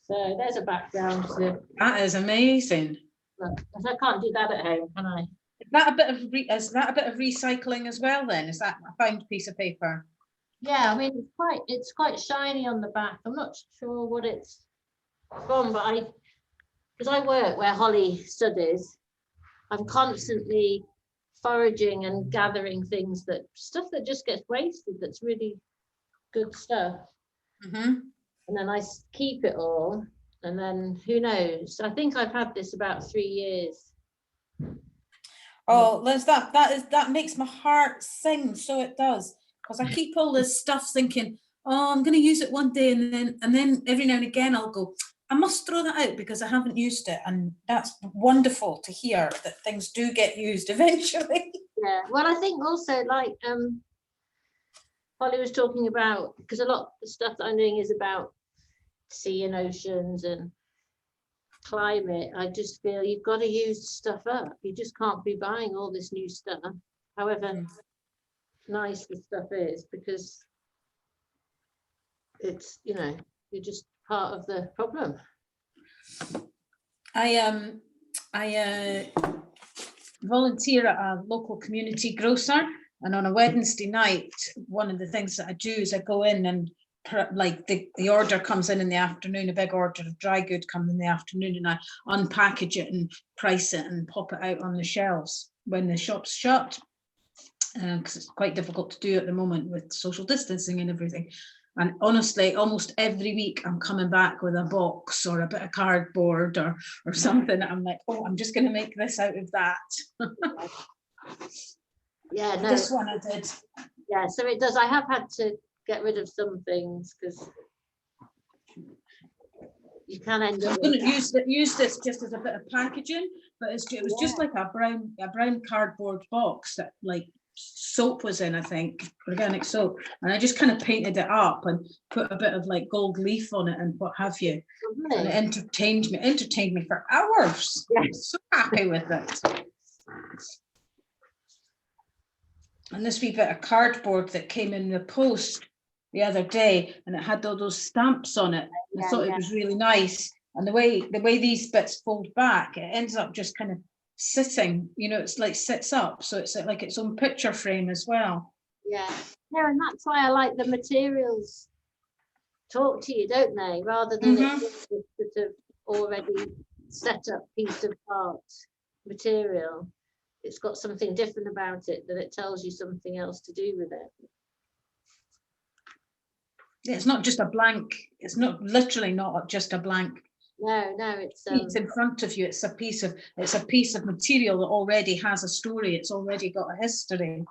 So there's a background to. That is amazing. Look, I can't do that at home, can I? Is that a bit of recycling as well then? Is that a found piece of paper? Yeah, I mean it's quite shiny on the back. I'm not sure what it's from, but because I work where Holly studies, I'm constantly foraging and gathering stuff that just gets wasted, that's really good stuff. And then I keep it all, and then who knows, I think I've had this about 3 years. Oh, Liz, that makes my heart sing, so it does, because I keep all this stuff thinking, oh, I'm going to use it one day, and then every now and again I'll go, I must throw that out because I haven't used it. And that's wonderful to hear that things do get used eventually. Yeah, well, I think also, like Holly was talking about, because a lot of the stuff that I'm doing is about sea and oceans and climate. I just feel you've got to use stuff up. You just can't be buying all this new stuff, however nice the stuff is, because it's, you're just part of the problem. I volunteer at a local community grocer, and on a Wednesday night, one of the things that I do is I go in and like the order comes in the afternoon, a big order of dry good comes in the afternoon, and I unpackage it and price it and pop it out on the shelves when the shop's shut, because it's quite difficult to do at the moment with social distancing and everything. And honestly, almost every week I'm coming back with a box or a bit of cardboard or something. I'm like, oh, I'm just going to make this out of that. Yeah, no. This one I did. Yeah, so it does. I have had to get rid of some things because you can end up. I'm going to use this just as a bit of packaging, but it was just like a brown cardboard box that like soap was in, I think, organic soap, and I just kind of painted it up and put a bit of like gold leaf on it and what have you. Really? And it entertained me for hours. Yes. So happy with it. And this wee bit of cardboard that came in the post the other day, and it had all those stamps on it. I thought it was really nice. And the way these bits fold back, it ends up just kind of sitting, you know, it's like sits up. So it's like its own picture frame as well. Yeah. No, and that's why I like the materials talk to you, don't they? Rather than it being this sort of already set up piece of art material. It's got something different about it, that it tells you something else to do with it. It's not just a blank. It's not literally not just a blank. No, it's in front of you. It's a piece of material that already has a story. It's already got a history.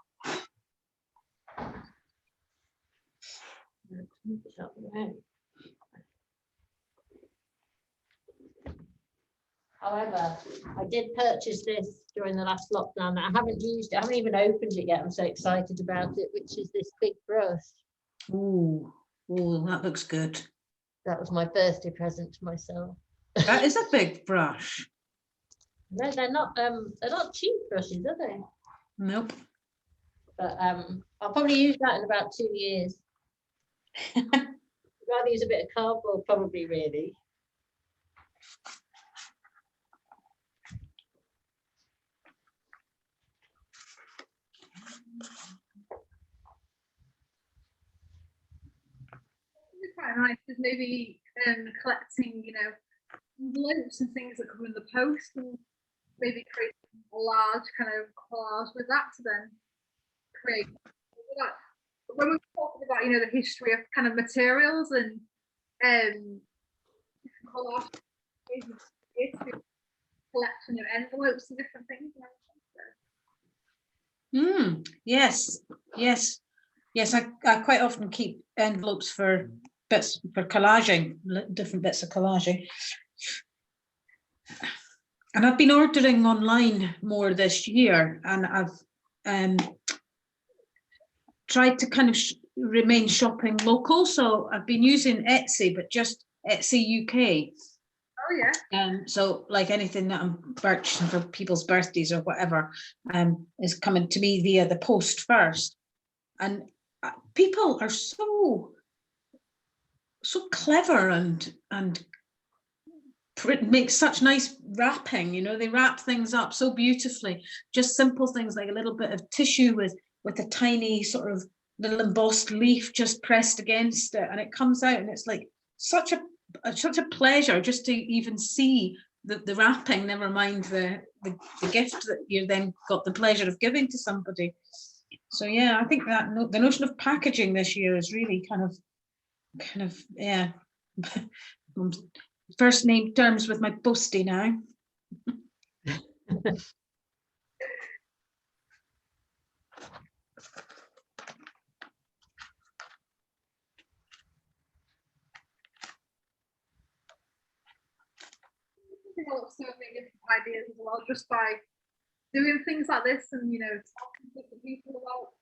However, I did purchase this during the last lockdown. I haven't used it. I haven't even opened it yet. I'm so excited about it, which is this big brush. Oh, that looks good. That was my birthday present to myself. That is a big brush. No, they're not cheap brushes, are they? Nope. But I'll probably use that in about 2 years. I'd rather use a bit of cardboard, probably, really. Quite nice is maybe collecting, you know, envelopes and things that come in the post, and maybe create a large kind of collage with that to then create that. When we're talking about, you know, the history of kind of materials and collage, collection of envelopes and different things. Yes. I quite often keep envelopes for bits for collaging, different bits of collaging. And I've been ordering online more this year, and I've tried to kind of remain shopping local. So I've been using Etsy, but just Etsy UK. Oh yeah. So like anything that I'm purchasing for people's birthdays or whatever, is coming to me via the post first. And people are so clever and make such nice wrapping, you know, they wrap things up so beautifully. Just simple things like a little bit of tissue with a tiny sort of little embossed leaf just pressed against it, and it comes out, and it's like such a pleasure just to even see the wrapping, never mind the gift that you then got the pleasure of giving to somebody. So yeah, I think that the notion of packaging this year is really kind of yeah. First name terms with my postie now. Develop so many different ideas as well, just by doing things like this, and, you know, talking to different people about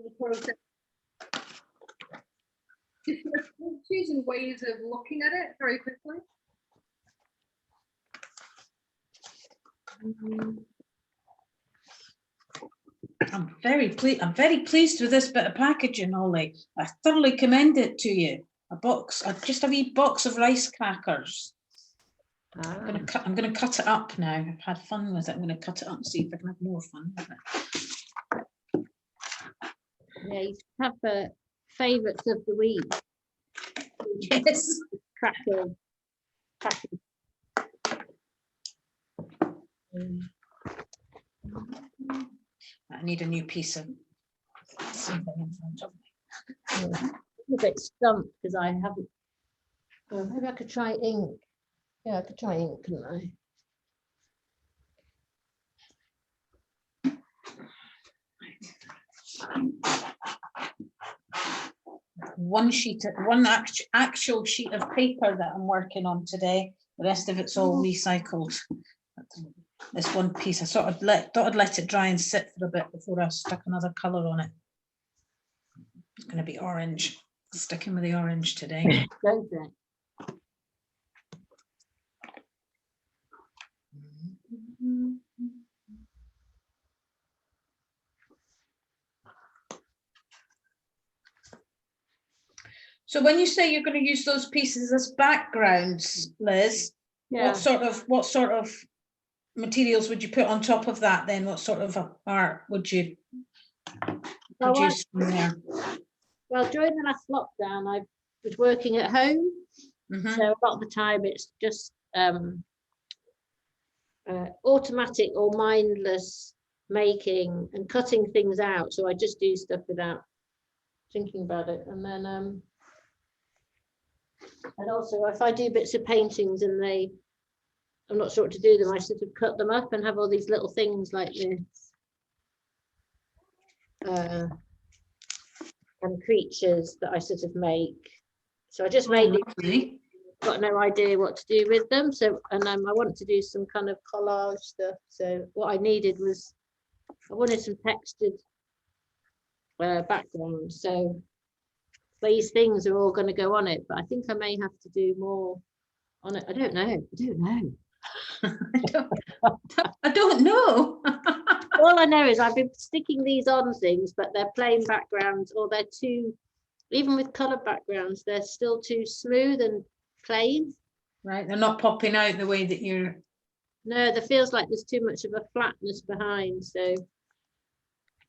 the process. Choosing ways of looking at it very quickly. I'm very pleased with this bit of packaging, Ollie. I thoroughly commend it to you. Just a wee box of rice crackers. I'm going to cut it up now. I've had fun with it. I'm going to cut it up and see if I can have more fun with it. Yeah, you have favourites of the week. Yes. Crackers. I need a new piece of something in front of me. I'm a bit stumped because I haven't. Well, maybe I could try ink. Yeah, I could try ink, couldn't I? One actual sheet of paper that I'm working on today. The rest of it's all recycled. This one piece, I thought I'd let it dry and sit for a bit before I stuck another colour on it. It's going to be orange. Sticking with the orange today. Go for it. So when you say you're going to use those pieces as backgrounds, Liz, Yeah. what sort of materials would you put on top of that then? What sort of art would you produce from there? Well, during the last lockdown, I was working at home. Mhm. So a lot of the time it's just automatic or mindless making and cutting things out. So I just do stuff without thinking about it. And then and also if I do bits of paintings and I'm not sure what to do them, I sort of cut them up and have all these little things like this. And creatures that I sort of make. So I just made it, got no idea what to do with them. So, and I want to do some kind of collage stuff. So what I needed was, I wanted some textured background. So these things are all going to go on it, but I think I may have to do more on it. I don't know. I don't know. All I know is I've been sticking these on things, but they're plain backgrounds, or they're too, even with coloured backgrounds, they're still too smooth and plain. Right, they're not popping out the way that you're. No, there feels like there's too much of a flatness behind. So,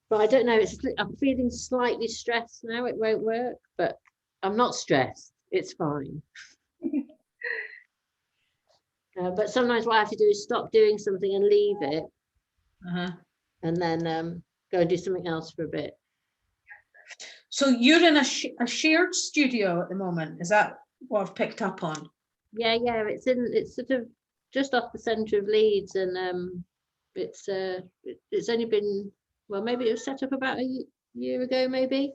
but I don't know. I'm feeling slightly stressed now. It won't work, but I'm not stressed. It's fine. But sometimes what I have to do is stop doing something and leave it, and then go and do something else for a bit. So you're in a shared studio at the moment. Is that what I've picked up on? Yeah. It's sort of just off the centre of Leeds, and it's only been, well, maybe it was set up about a year ago, maybe.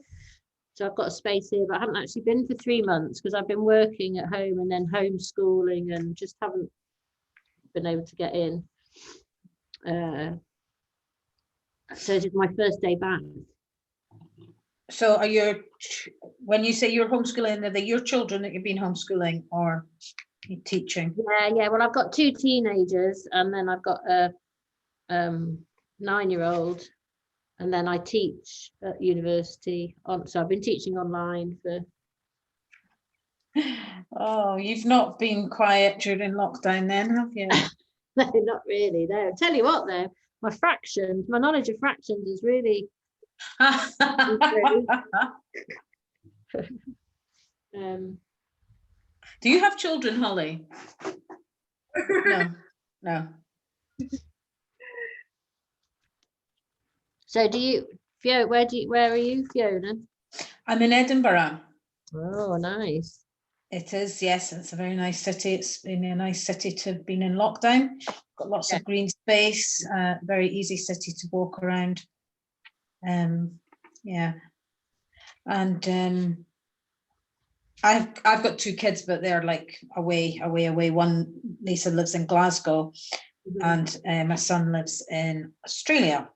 So I've got a space here, but I haven't actually been for 3 months because I've been working at home and then homeschooling and just haven't been able to get in. So this is my first day back. So are you, when you say you're homeschooling, are they your children that you've been homeschooling or teaching? Yeah. Well, I've got 2 teenagers and then I've got a 9-year-old, and then I teach at university. So I've been teaching online for. Oh, you've not been quiet during lockdown then, have you? No, not really. No, tell you what though, my knowledge of fractions is really Do you have children, Holly? No. So Fiona, where are you, Fiona? I'm in Edinburgh. Oh, nice. It is, yes. It's a very nice city. It's been a nice city to have been in lockdown. Got lots of green space, very easy city to walk around. Yeah. And I've got 2 kids, but they're like away. One, Lisa, lives in Glasgow, and my son lives in Australia.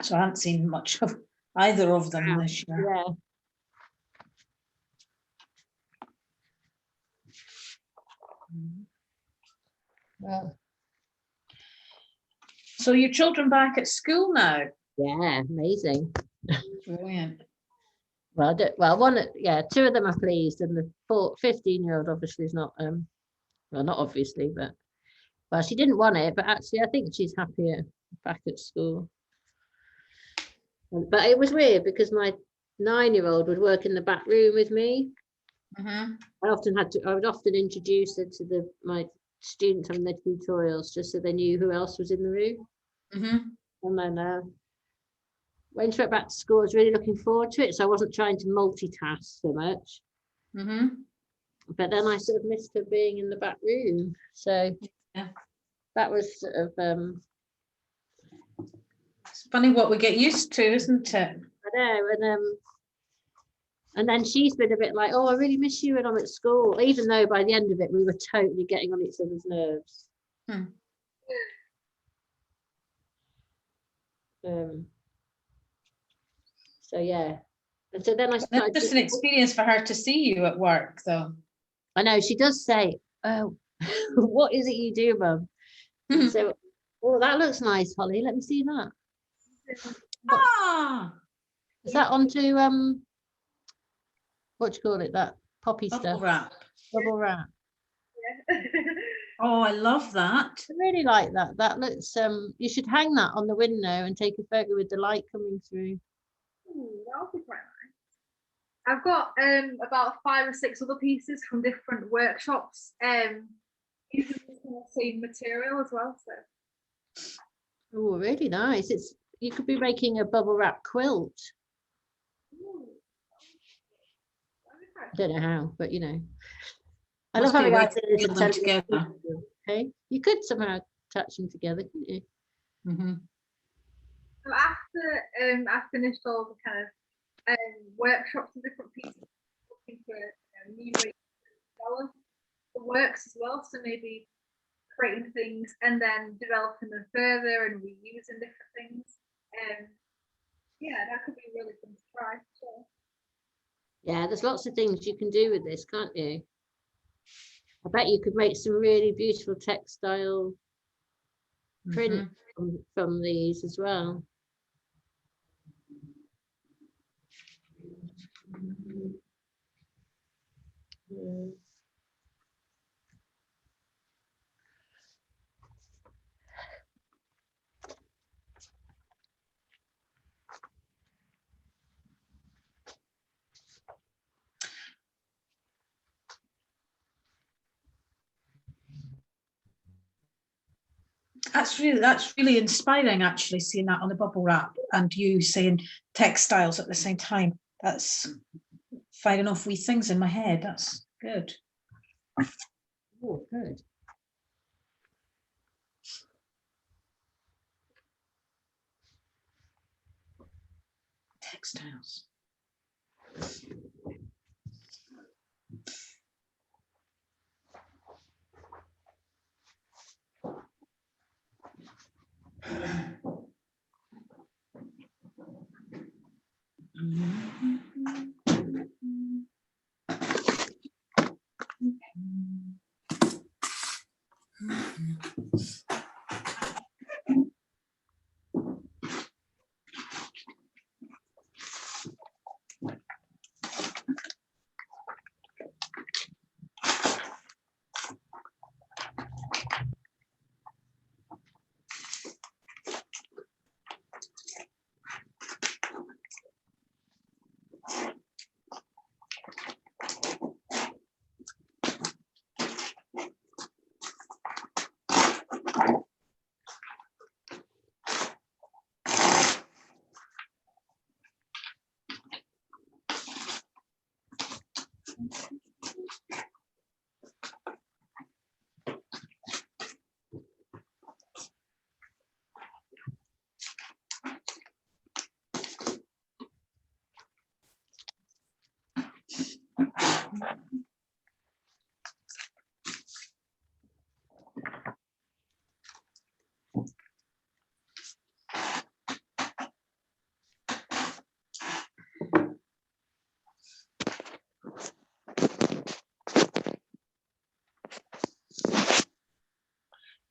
So I haven't seen much of either of them this year. Yeah. Well, so your children back at school now? Yeah, amazing. Brilliant. Well, 2 of them are pleased, and the 15-year-old obviously is not. Well, not obviously, but well, she didn't want it, but actually, I think she's happier back at school. But it was weird because my 9-year-old would work in the back room with me. I would often introduce her to my students having their tutorials just so they knew who else was in the room. And then when she went back to school, I was really looking forward to it, so I wasn't trying to multitask so much. But then I sort of missed her being in the back room, so that was sort of it's funny what we get used to, isn't it? I know. And then she's been a bit like, oh, I really miss you when I'm at school, even though by the end of it we were totally getting on each other's nerves. So yeah, and so then I started. That's just an experience for her to see you at work, though. I know, she does say, oh, what is it you do, Mum? So, oh, that looks nice, Holly, let me see that. Is that onto what do you call it? That poppy Bubble stuff. wrap. Bubble wrap. Yeah. Oh, I love that. I really like that. That looks you should hang that on the window and take a photo with the light coming through. Ooh, that would be quite nice. I've got about 5 or 6 other pieces from different workshops using the same material as well. So Oh, really nice. It's you could be making a bubble wrap quilt. ooh, that'd be quite I don't know how, but you know. I Must love be a having way to ideas put and them telling you together. what to do. Okay, you could somehow attach them together, couldn't you? Mhm. So after I finished all the kind of workshops and different pieces, looking for new ways to develop the works as well. So maybe creating things and then developing them further and reusing different things. Yeah, that could be really fun to try. Sure. Yeah, there's lots of things you can do with this, can't you? I bet you could make some really beautiful textile print from these as well. Yeah. That's really inspiring, actually, seeing that on the bubble wrap and you saying textiles at the same time. That's firing off wee things in my head. That's good. Oh, good. Textiles.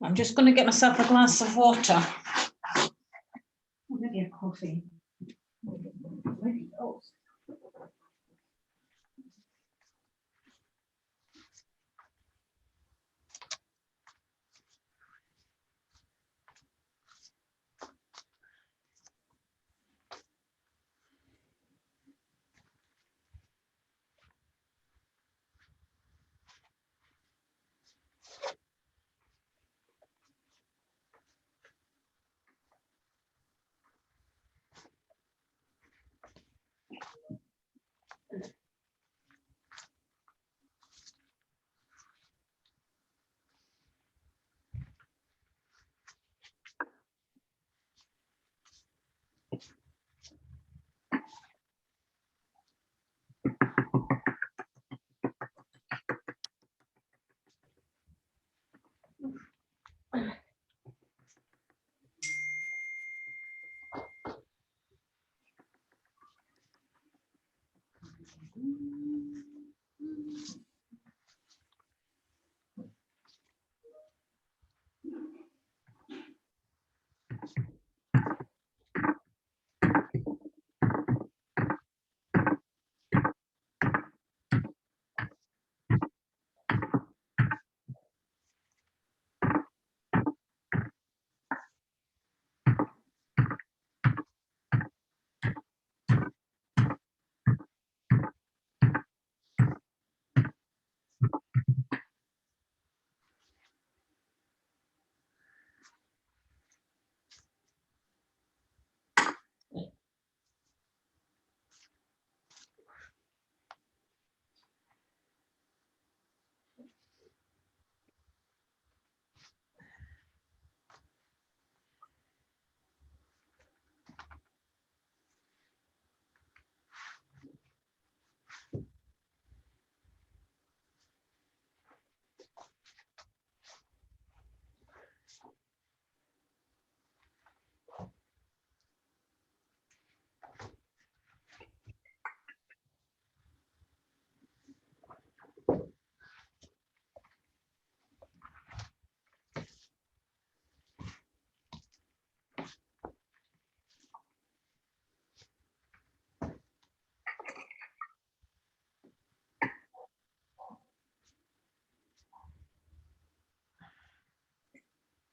I'm just going to get myself a glass of water. Or maybe a coffee.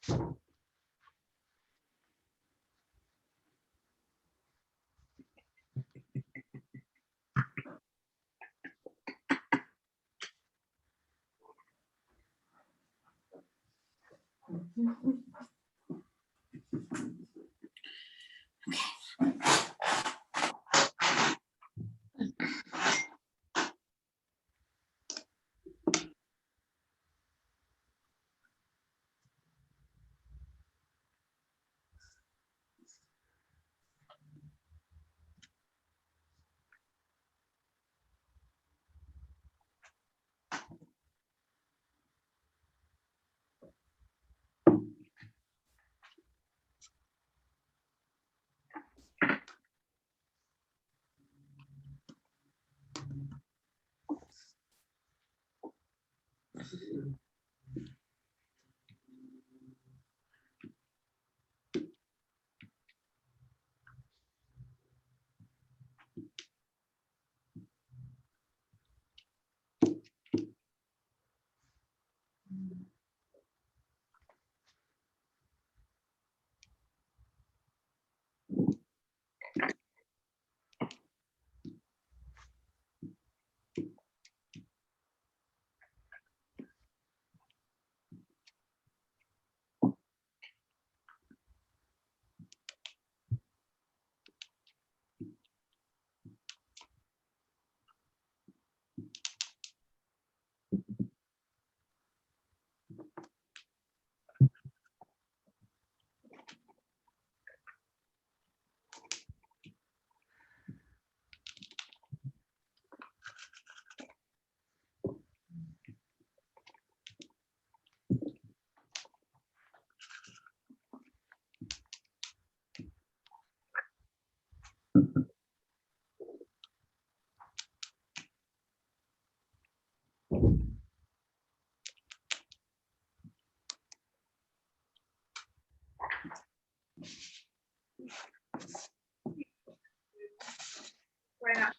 Very nice.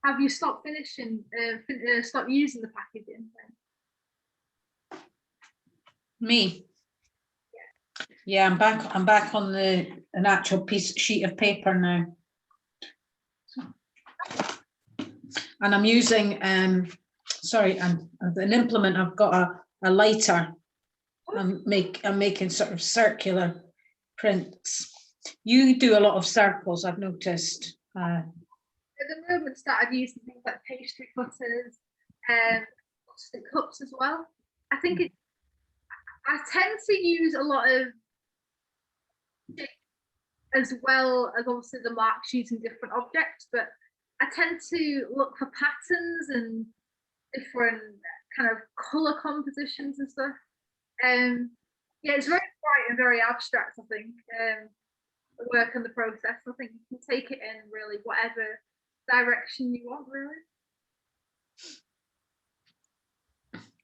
Have you stopped finishing, stopped using the packaging then? Me? Yeah, I'm back on an actual sheet of paper now. And I'm using sorry, an implement. I've got a lighter. I'm making sort of circular prints. You do a lot of circles, I've noticed. At the moment, started using things like pastry cutters, plastic cups as well. I think I tend to use a lot of, as well as obviously the marks using different objects, but I tend to look for patterns and different kind of color compositions and stuff. Yeah, it's very bright and very abstract, I think. The work and the process, I think you can take it in really whatever direction you want, really.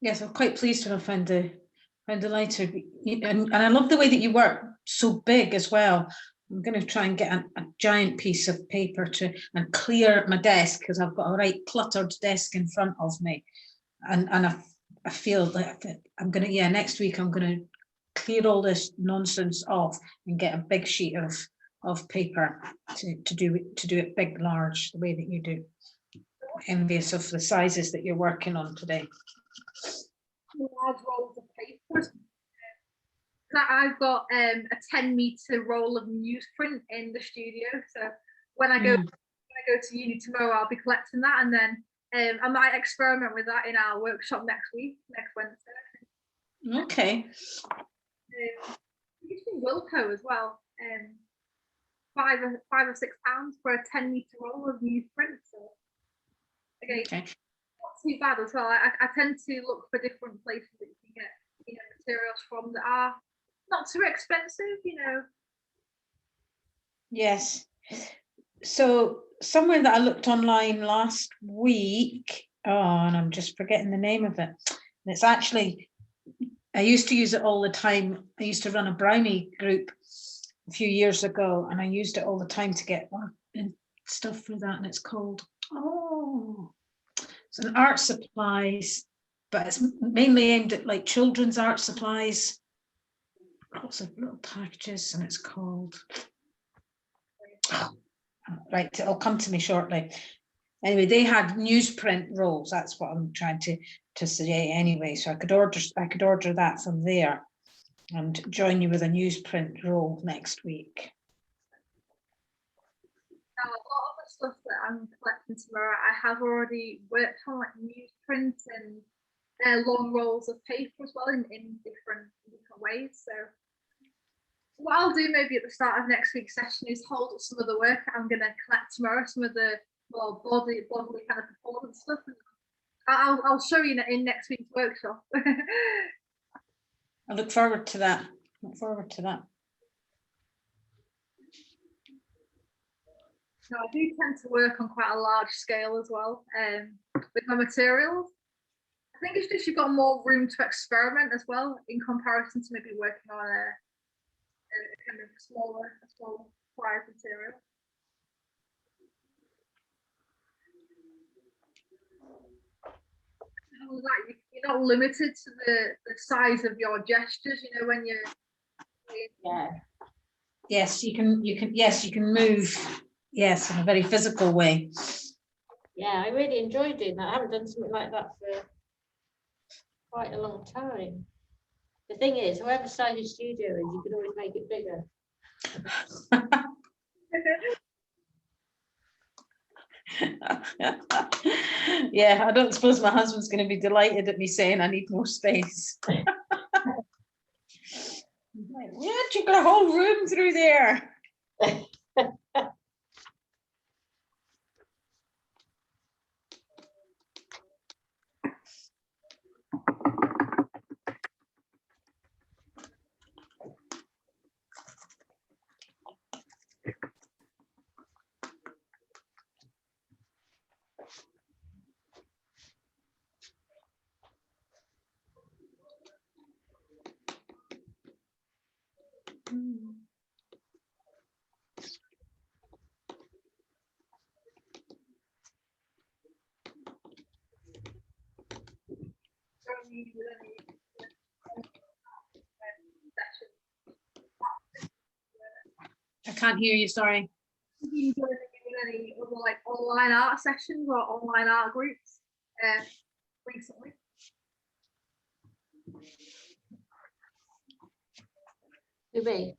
Yes, I'm quite pleased to have found the lighter, and I love the way that you work so big as well. I'm going to try and get a giant piece of paper and clear my desk, because I've got a right cluttered desk in front of me, and I feel that I'm going to, next week I'm going to clear all this nonsense off and get a big sheet of paper to do it big, large, the way that you do. Envious of the sizes that you're working on today. Large rolls of paper. I've got a 10-meter roll of newsprint in the studio. So when I go to uni tomorrow, I'll be collecting that, and then I might experiment with that in our workshop next Wednesday. Okay. It's from Wilco as well. £5 or £6 for a 10-meter roll of newsprint. So again, Okay. Not too bad as well. I tend to look for different places that you can get, materials from that are not too expensive, Yes. So somewhere that I looked online last week, and I'm just forgetting the name of it. And it's actually I used to use it all the time. I used to run a brownie group a few years ago, and I used it all the time to get stuff for that. And it's called, it's an art supplies, but it's mainly aimed at like children's art supplies. Lots of little packages, and it's called, right, it'll come to me shortly. Anyway, they had newsprint rolls. That's what I'm trying to say anyway. So I could order that from there and join you with a newsprint roll next week. Now, a lot of the stuff that I'm collecting tomorrow, I have already worked on like newsprint and long rolls of paper as well in different ways. So what I'll do maybe at the start of next week's session is hold up some of the work I'm going to collect tomorrow, some of the more bodily kind of performance stuff. I'll show you in next week's workshop. I look forward to that. Look forward to that. So I do tend to work on quite a large scale as well with my materials. I think it's just you've got more room to experiment as well in comparison to maybe working on a kind of smaller size material. Like you're not limited to the size of your gestures, you know, when you're yes, you can move, yes, in a very physical way. Yeah, I really enjoyed doing that. I haven't done something like that for quite a long time. The thing is, whoever size your studio is, you can always make it bigger. Yeah, I don't suppose my husband's going to be delighted at me saying I need more space. Yeah, you've got a whole room through there. I can't hear you, sorry. You doing any other like online art sessions or online art groups recently? To me,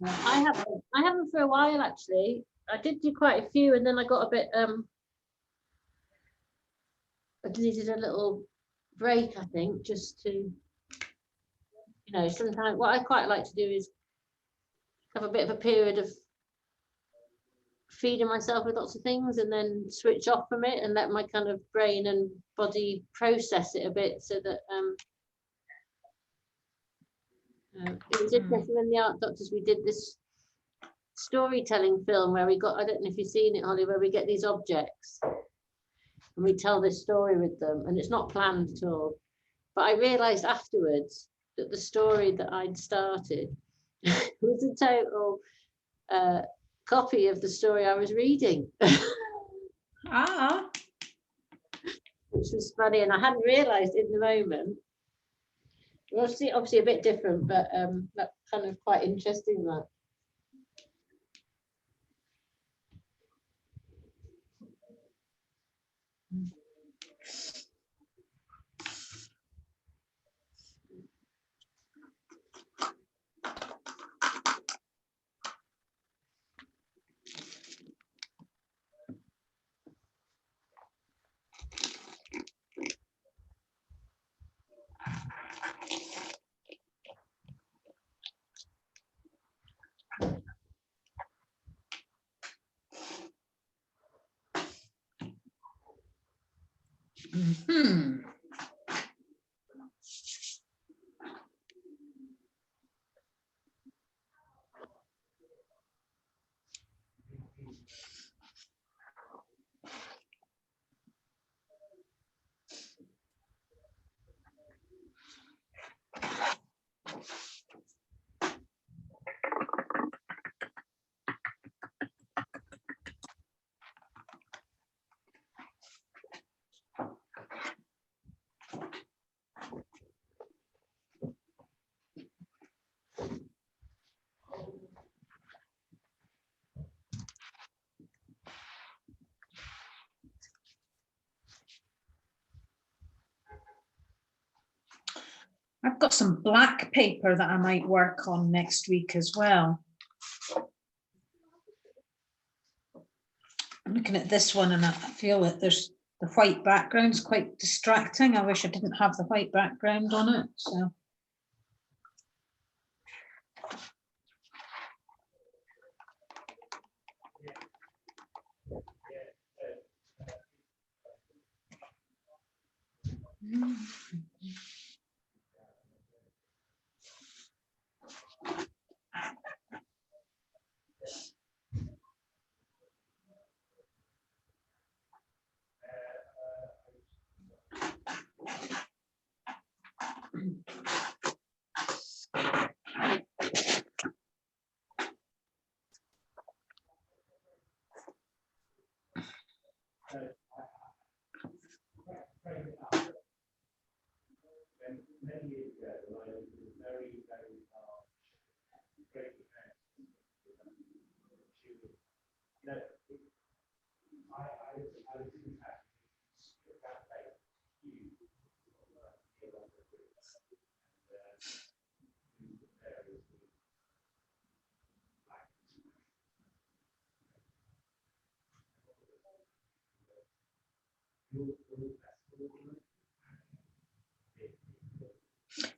I haven't for a while actually. I did do quite a few, and then I got a bit I needed a little break, I think, just to, you know, sometimes what I quite like to do is have a bit of a period of feeding myself with lots of things and then switch off from it and let my kind of brain and body process it a bit, so that it was interesting when the art doctors, we did this storytelling film where we got, I don't know if you've seen it, Holly, where we get these objects and we tell this story with them, and it's not planned at all. But I realized afterwards that the story that I'd started was a total copy of the story I was reading. Which was funny, and I hadn't realized in the moment. Obviously a bit different, but that kind of quite interesting, that. I've got some black paper that I might work on next week as well. I'm looking at this one and I feel that there's the white background's quite distracting. I wish I didn't have the white background on it. So.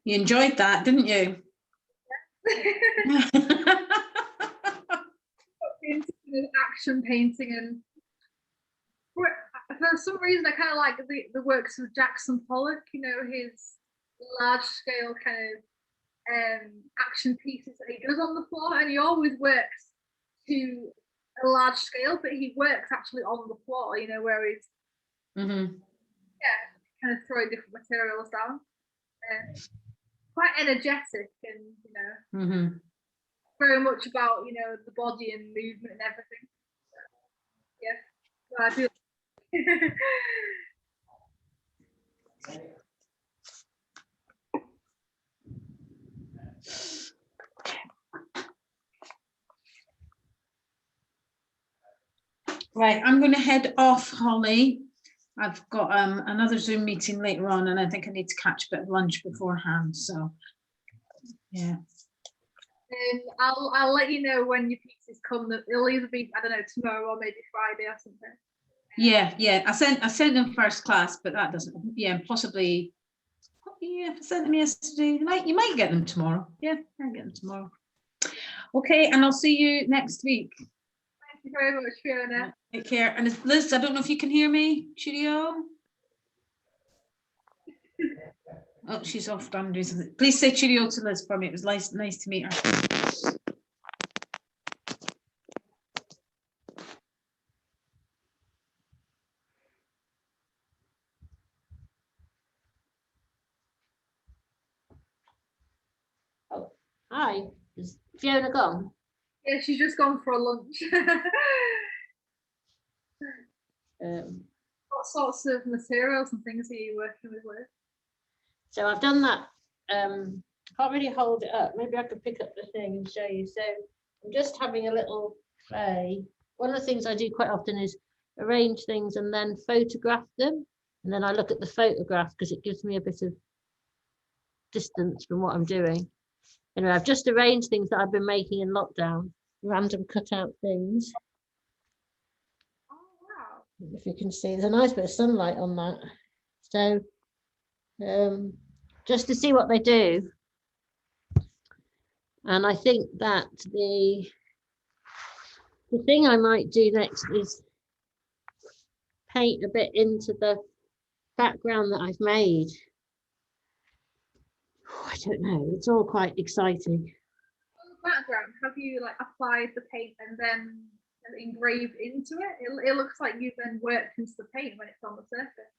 You enjoyed that, didn't you? Action painting, and for some reason I kind of like the works of Jackson Pollock, you know, his large scale kind of action pieces that he does on the floor, and he always works to a large scale, but he works actually on the floor, you know, where he's kind of throwing different materials down. Quite energetic, and you know, very much about, you know, the body and movement and everything. Yeah, so I feel. Right, I'm going to head off, Holly. I've got another Zoom meeting later on, and I think I need to catch a bit of lunch beforehand. So, yeah. I'll let you know when your pieces come. It'll either be, I don't know, tomorrow or maybe Friday or something. Yeah. I sent them first class, but that doesn't. Yeah, possibly. Yeah, I sent them yesterday. You might get them tomorrow. Yeah, I get them tomorrow. Okay, and I'll see you next week. Thank you very much, Fiona. Take care. And Liz, I don't know if you can hear me. Cheerio. Oh, she's off down doing something. Please say cheerio to Liz for me. It was nice to meet her. Oh, hi. Is Fiona gone? Yeah, she's just gone for a lunch. What sorts of materials and things are you working with? So I've done that. Can't really hold it up. Maybe I could pick up the thing and show you. So I'm just having a little play. One of the things I do quite often is arrange things and then photograph them. And then I look at the photograph because it gives me a bit of distance from what I'm doing. Anyway, I've just arranged things that I've been making in lockdown, random cutout things. Oh, wow. If you can see, there's a nice bit of sunlight on that. So just to see what they do. And I think that the thing I might do next is paint a bit into the background that I've made. Oh, I don't know, it's all quite exciting. On the background, have you like applied the paint and then engraved into it? It looks like you've then worked into the paint when it's on the surface.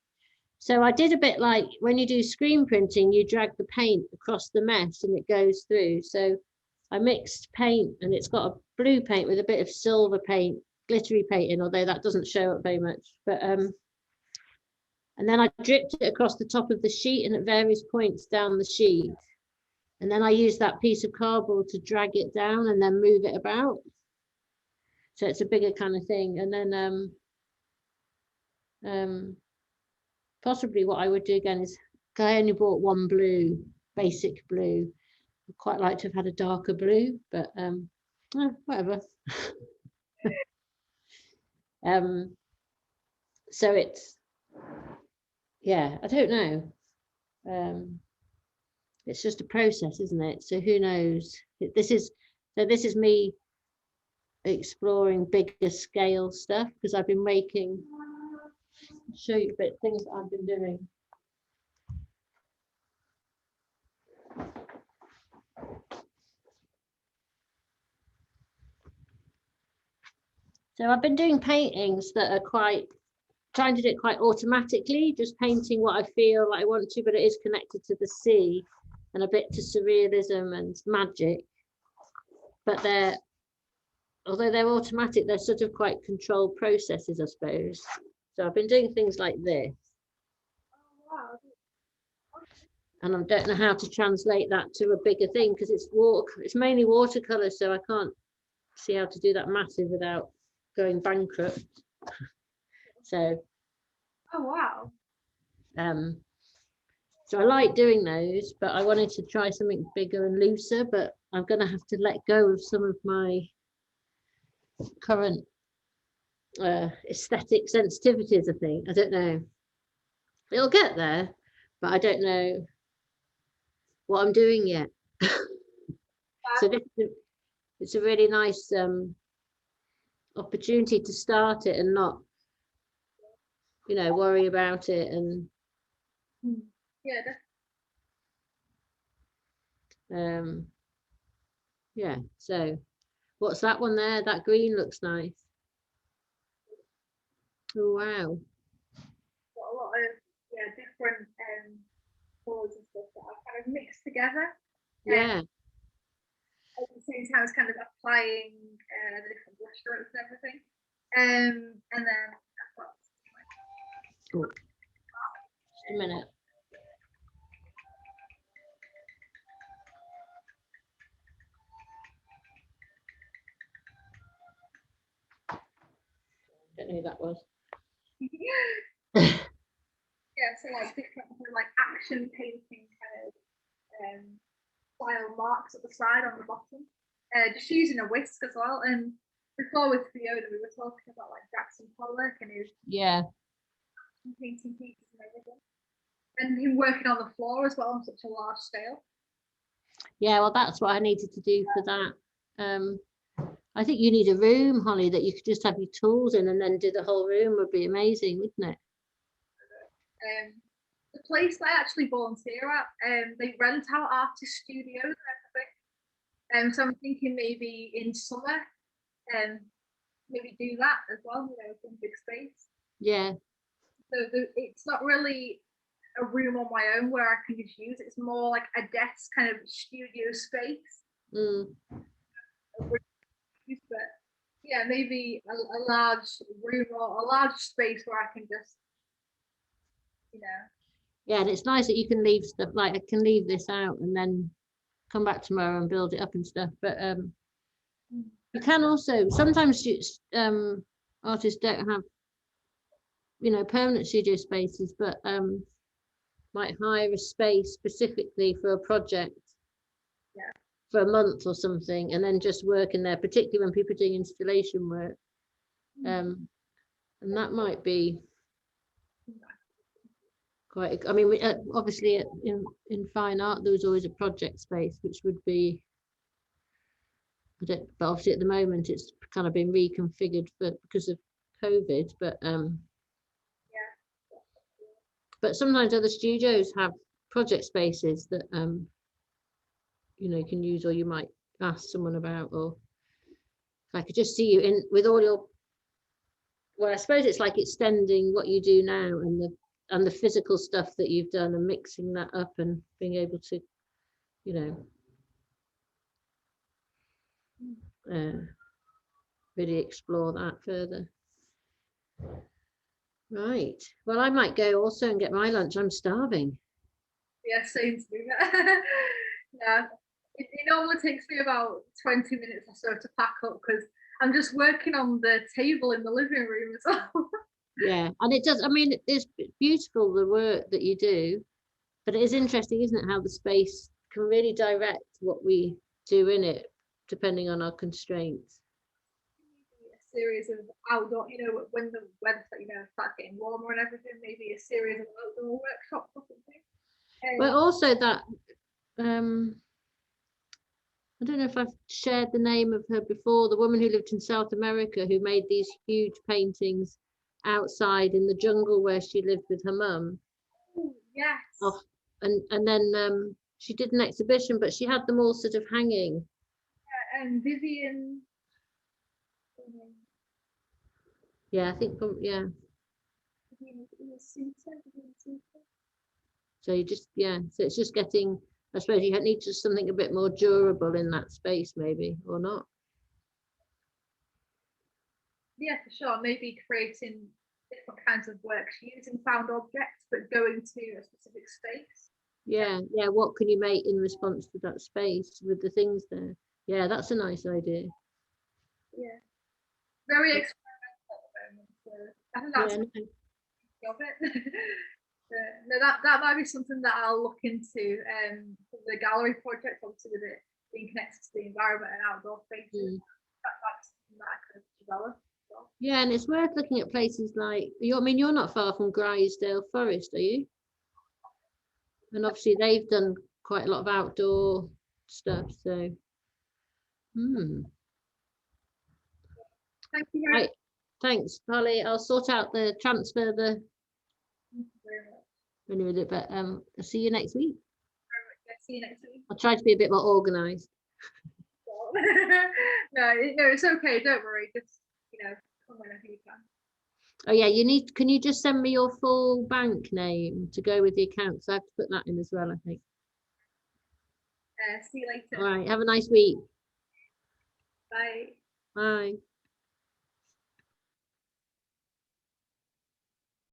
So I did a bit like when you do screen printing, you drag the paint across the mesh and it goes through. So I mixed paint, and it's got a blue paint with a bit of silver paint, glittery paint in, although that doesn't show up very much. But and then I dripped it across the top of the sheet and at various points down the sheet. And then I used that piece of cardboard to drag it down and then move it about. So it's a bigger kind of thing. And then possibly what I would do again is, I only bought one blue, basic blue. I'd quite like to have had a darker blue, but whatever. So it's, yeah, I don't know. It's just a process, isn't it? So who knows? This is me exploring bigger scale stuff, because I've been making, show you a bit things that I've been doing. So I've been doing paintings that are trying to do it quite automatically, just painting what I feel like I want to, but it is connected to the sea and a bit to surrealism and magic. But although they're automatic, they're sort of quite controlled processes, I suppose. So I've been doing things like this. And I don't know how to translate that to a bigger thing, because it's mainly watercolor, so I can't see how to do that massive without going bankrupt. So wow. So I like doing those, but I wanted to try something bigger and looser, but I'm going to have to let go of some of my current aesthetic sensitivities, I think. I don't know. It'll get there, but I don't know what I'm doing yet. So it's a really nice opportunity to start it and not, worry about it. And yeah, so what's that one there? That green looks nice. Oh wow. Got a lot of different colours and stuff that I've kind of mixed together. Yeah. At the same time, it's kind of applying the different brush strokes and everything. And then I've got just a minute. I don't know who that was. Yeah, so like different like action painting kind of style marks at the side on the bottom. Just using a whisk as well. And before with Fiona, we were talking about like Jackson Pollock and his painting pieces and everything. And him working on the floor as well on such a large scale. Yeah, well, that's what I needed to do for that. I think you need a room, Holly, that you could just have your tools in and then do the whole room. Would be amazing, wouldn't it? The place I actually volunteer at, they rent out artist studios and everything. So I'm thinking maybe in summer, maybe do that as well, some big space. Yeah. So it's not really a room on my own where I can just use it. It's more like a desk kind of studio space. But yeah, maybe a large room or a large space where I can just, Yeah, and it's nice that you can leave stuff, like I can leave this out and then come back tomorrow and build it up and stuff. But you can also, sometimes artists don't have, permanent studio spaces, but might hire a space specifically for a project. Yeah. For a month or something, and then just work in there, particularly when people are doing installation work. And that might be quite, I mean, obviously in fine art there was always a project space, which would be, but obviously at the moment it's kind of been reconfigured because of COVID, but but sometimes other studios have project spaces that you can use, or you might ask someone about, or I could just see you in with all your, well, I suppose it's like extending what you do now and the physical stuff that you've done and mixing that up and being able to, really explore that further. Right. Well, I might go also and get my lunch. I'm starving. Yeah, same to me. Yeah. It normally takes me about 20 minutes or so to pack up because I'm just working on the table in the living room as well. Yeah, and it does, I mean, it's beautiful, the work that you do, But it is interesting, isn't it, how the space can really direct what we do in it, depending on our constraints. A series of outdoor, when the weather, starts getting warmer and everything, maybe a series of outdoor workshops or something. But also that, I don't know if I've shared the name of her before, the woman who lived in South America who made these huge paintings outside in the jungle where she lived with her mum. Yes. Oh, and then she did an exhibition, but she had them all sort of hanging. And Vivian. Yeah, I think, yeah. So you just, so it's just getting, I suppose you need just something a bit more durable in that space, maybe, or not. Yeah, for sure. Maybe creating different kinds of works using found objects, but going to a specific space. Yeah, what can you make in response to that space with the things there? Yeah, that's a nice idea. Yeah, very experimental at the moment. So I think that's of it. No, that might be something that I'll look into. The gallery project, obviously, with it being connected to the environment and outdoor spaces, that's something that I could develop. So. Yeah, and it's worth looking at places like you're not far from Grisdale Forest, are you? And obviously they've done quite a lot of outdoor stuff. So, Thank you very right. Thanks, Polly. I'll sort out the transfer. Thank you very much. But I'll see you next week. See you next week. I'll try to be a bit more organised. No, it's okay. Don't worry. Just come whenever you can. Oh yeah, can you just send me your full bank name to go with the account? So I have to put that in as well, I think. See you later. All right, have a nice week. Bye. Bye.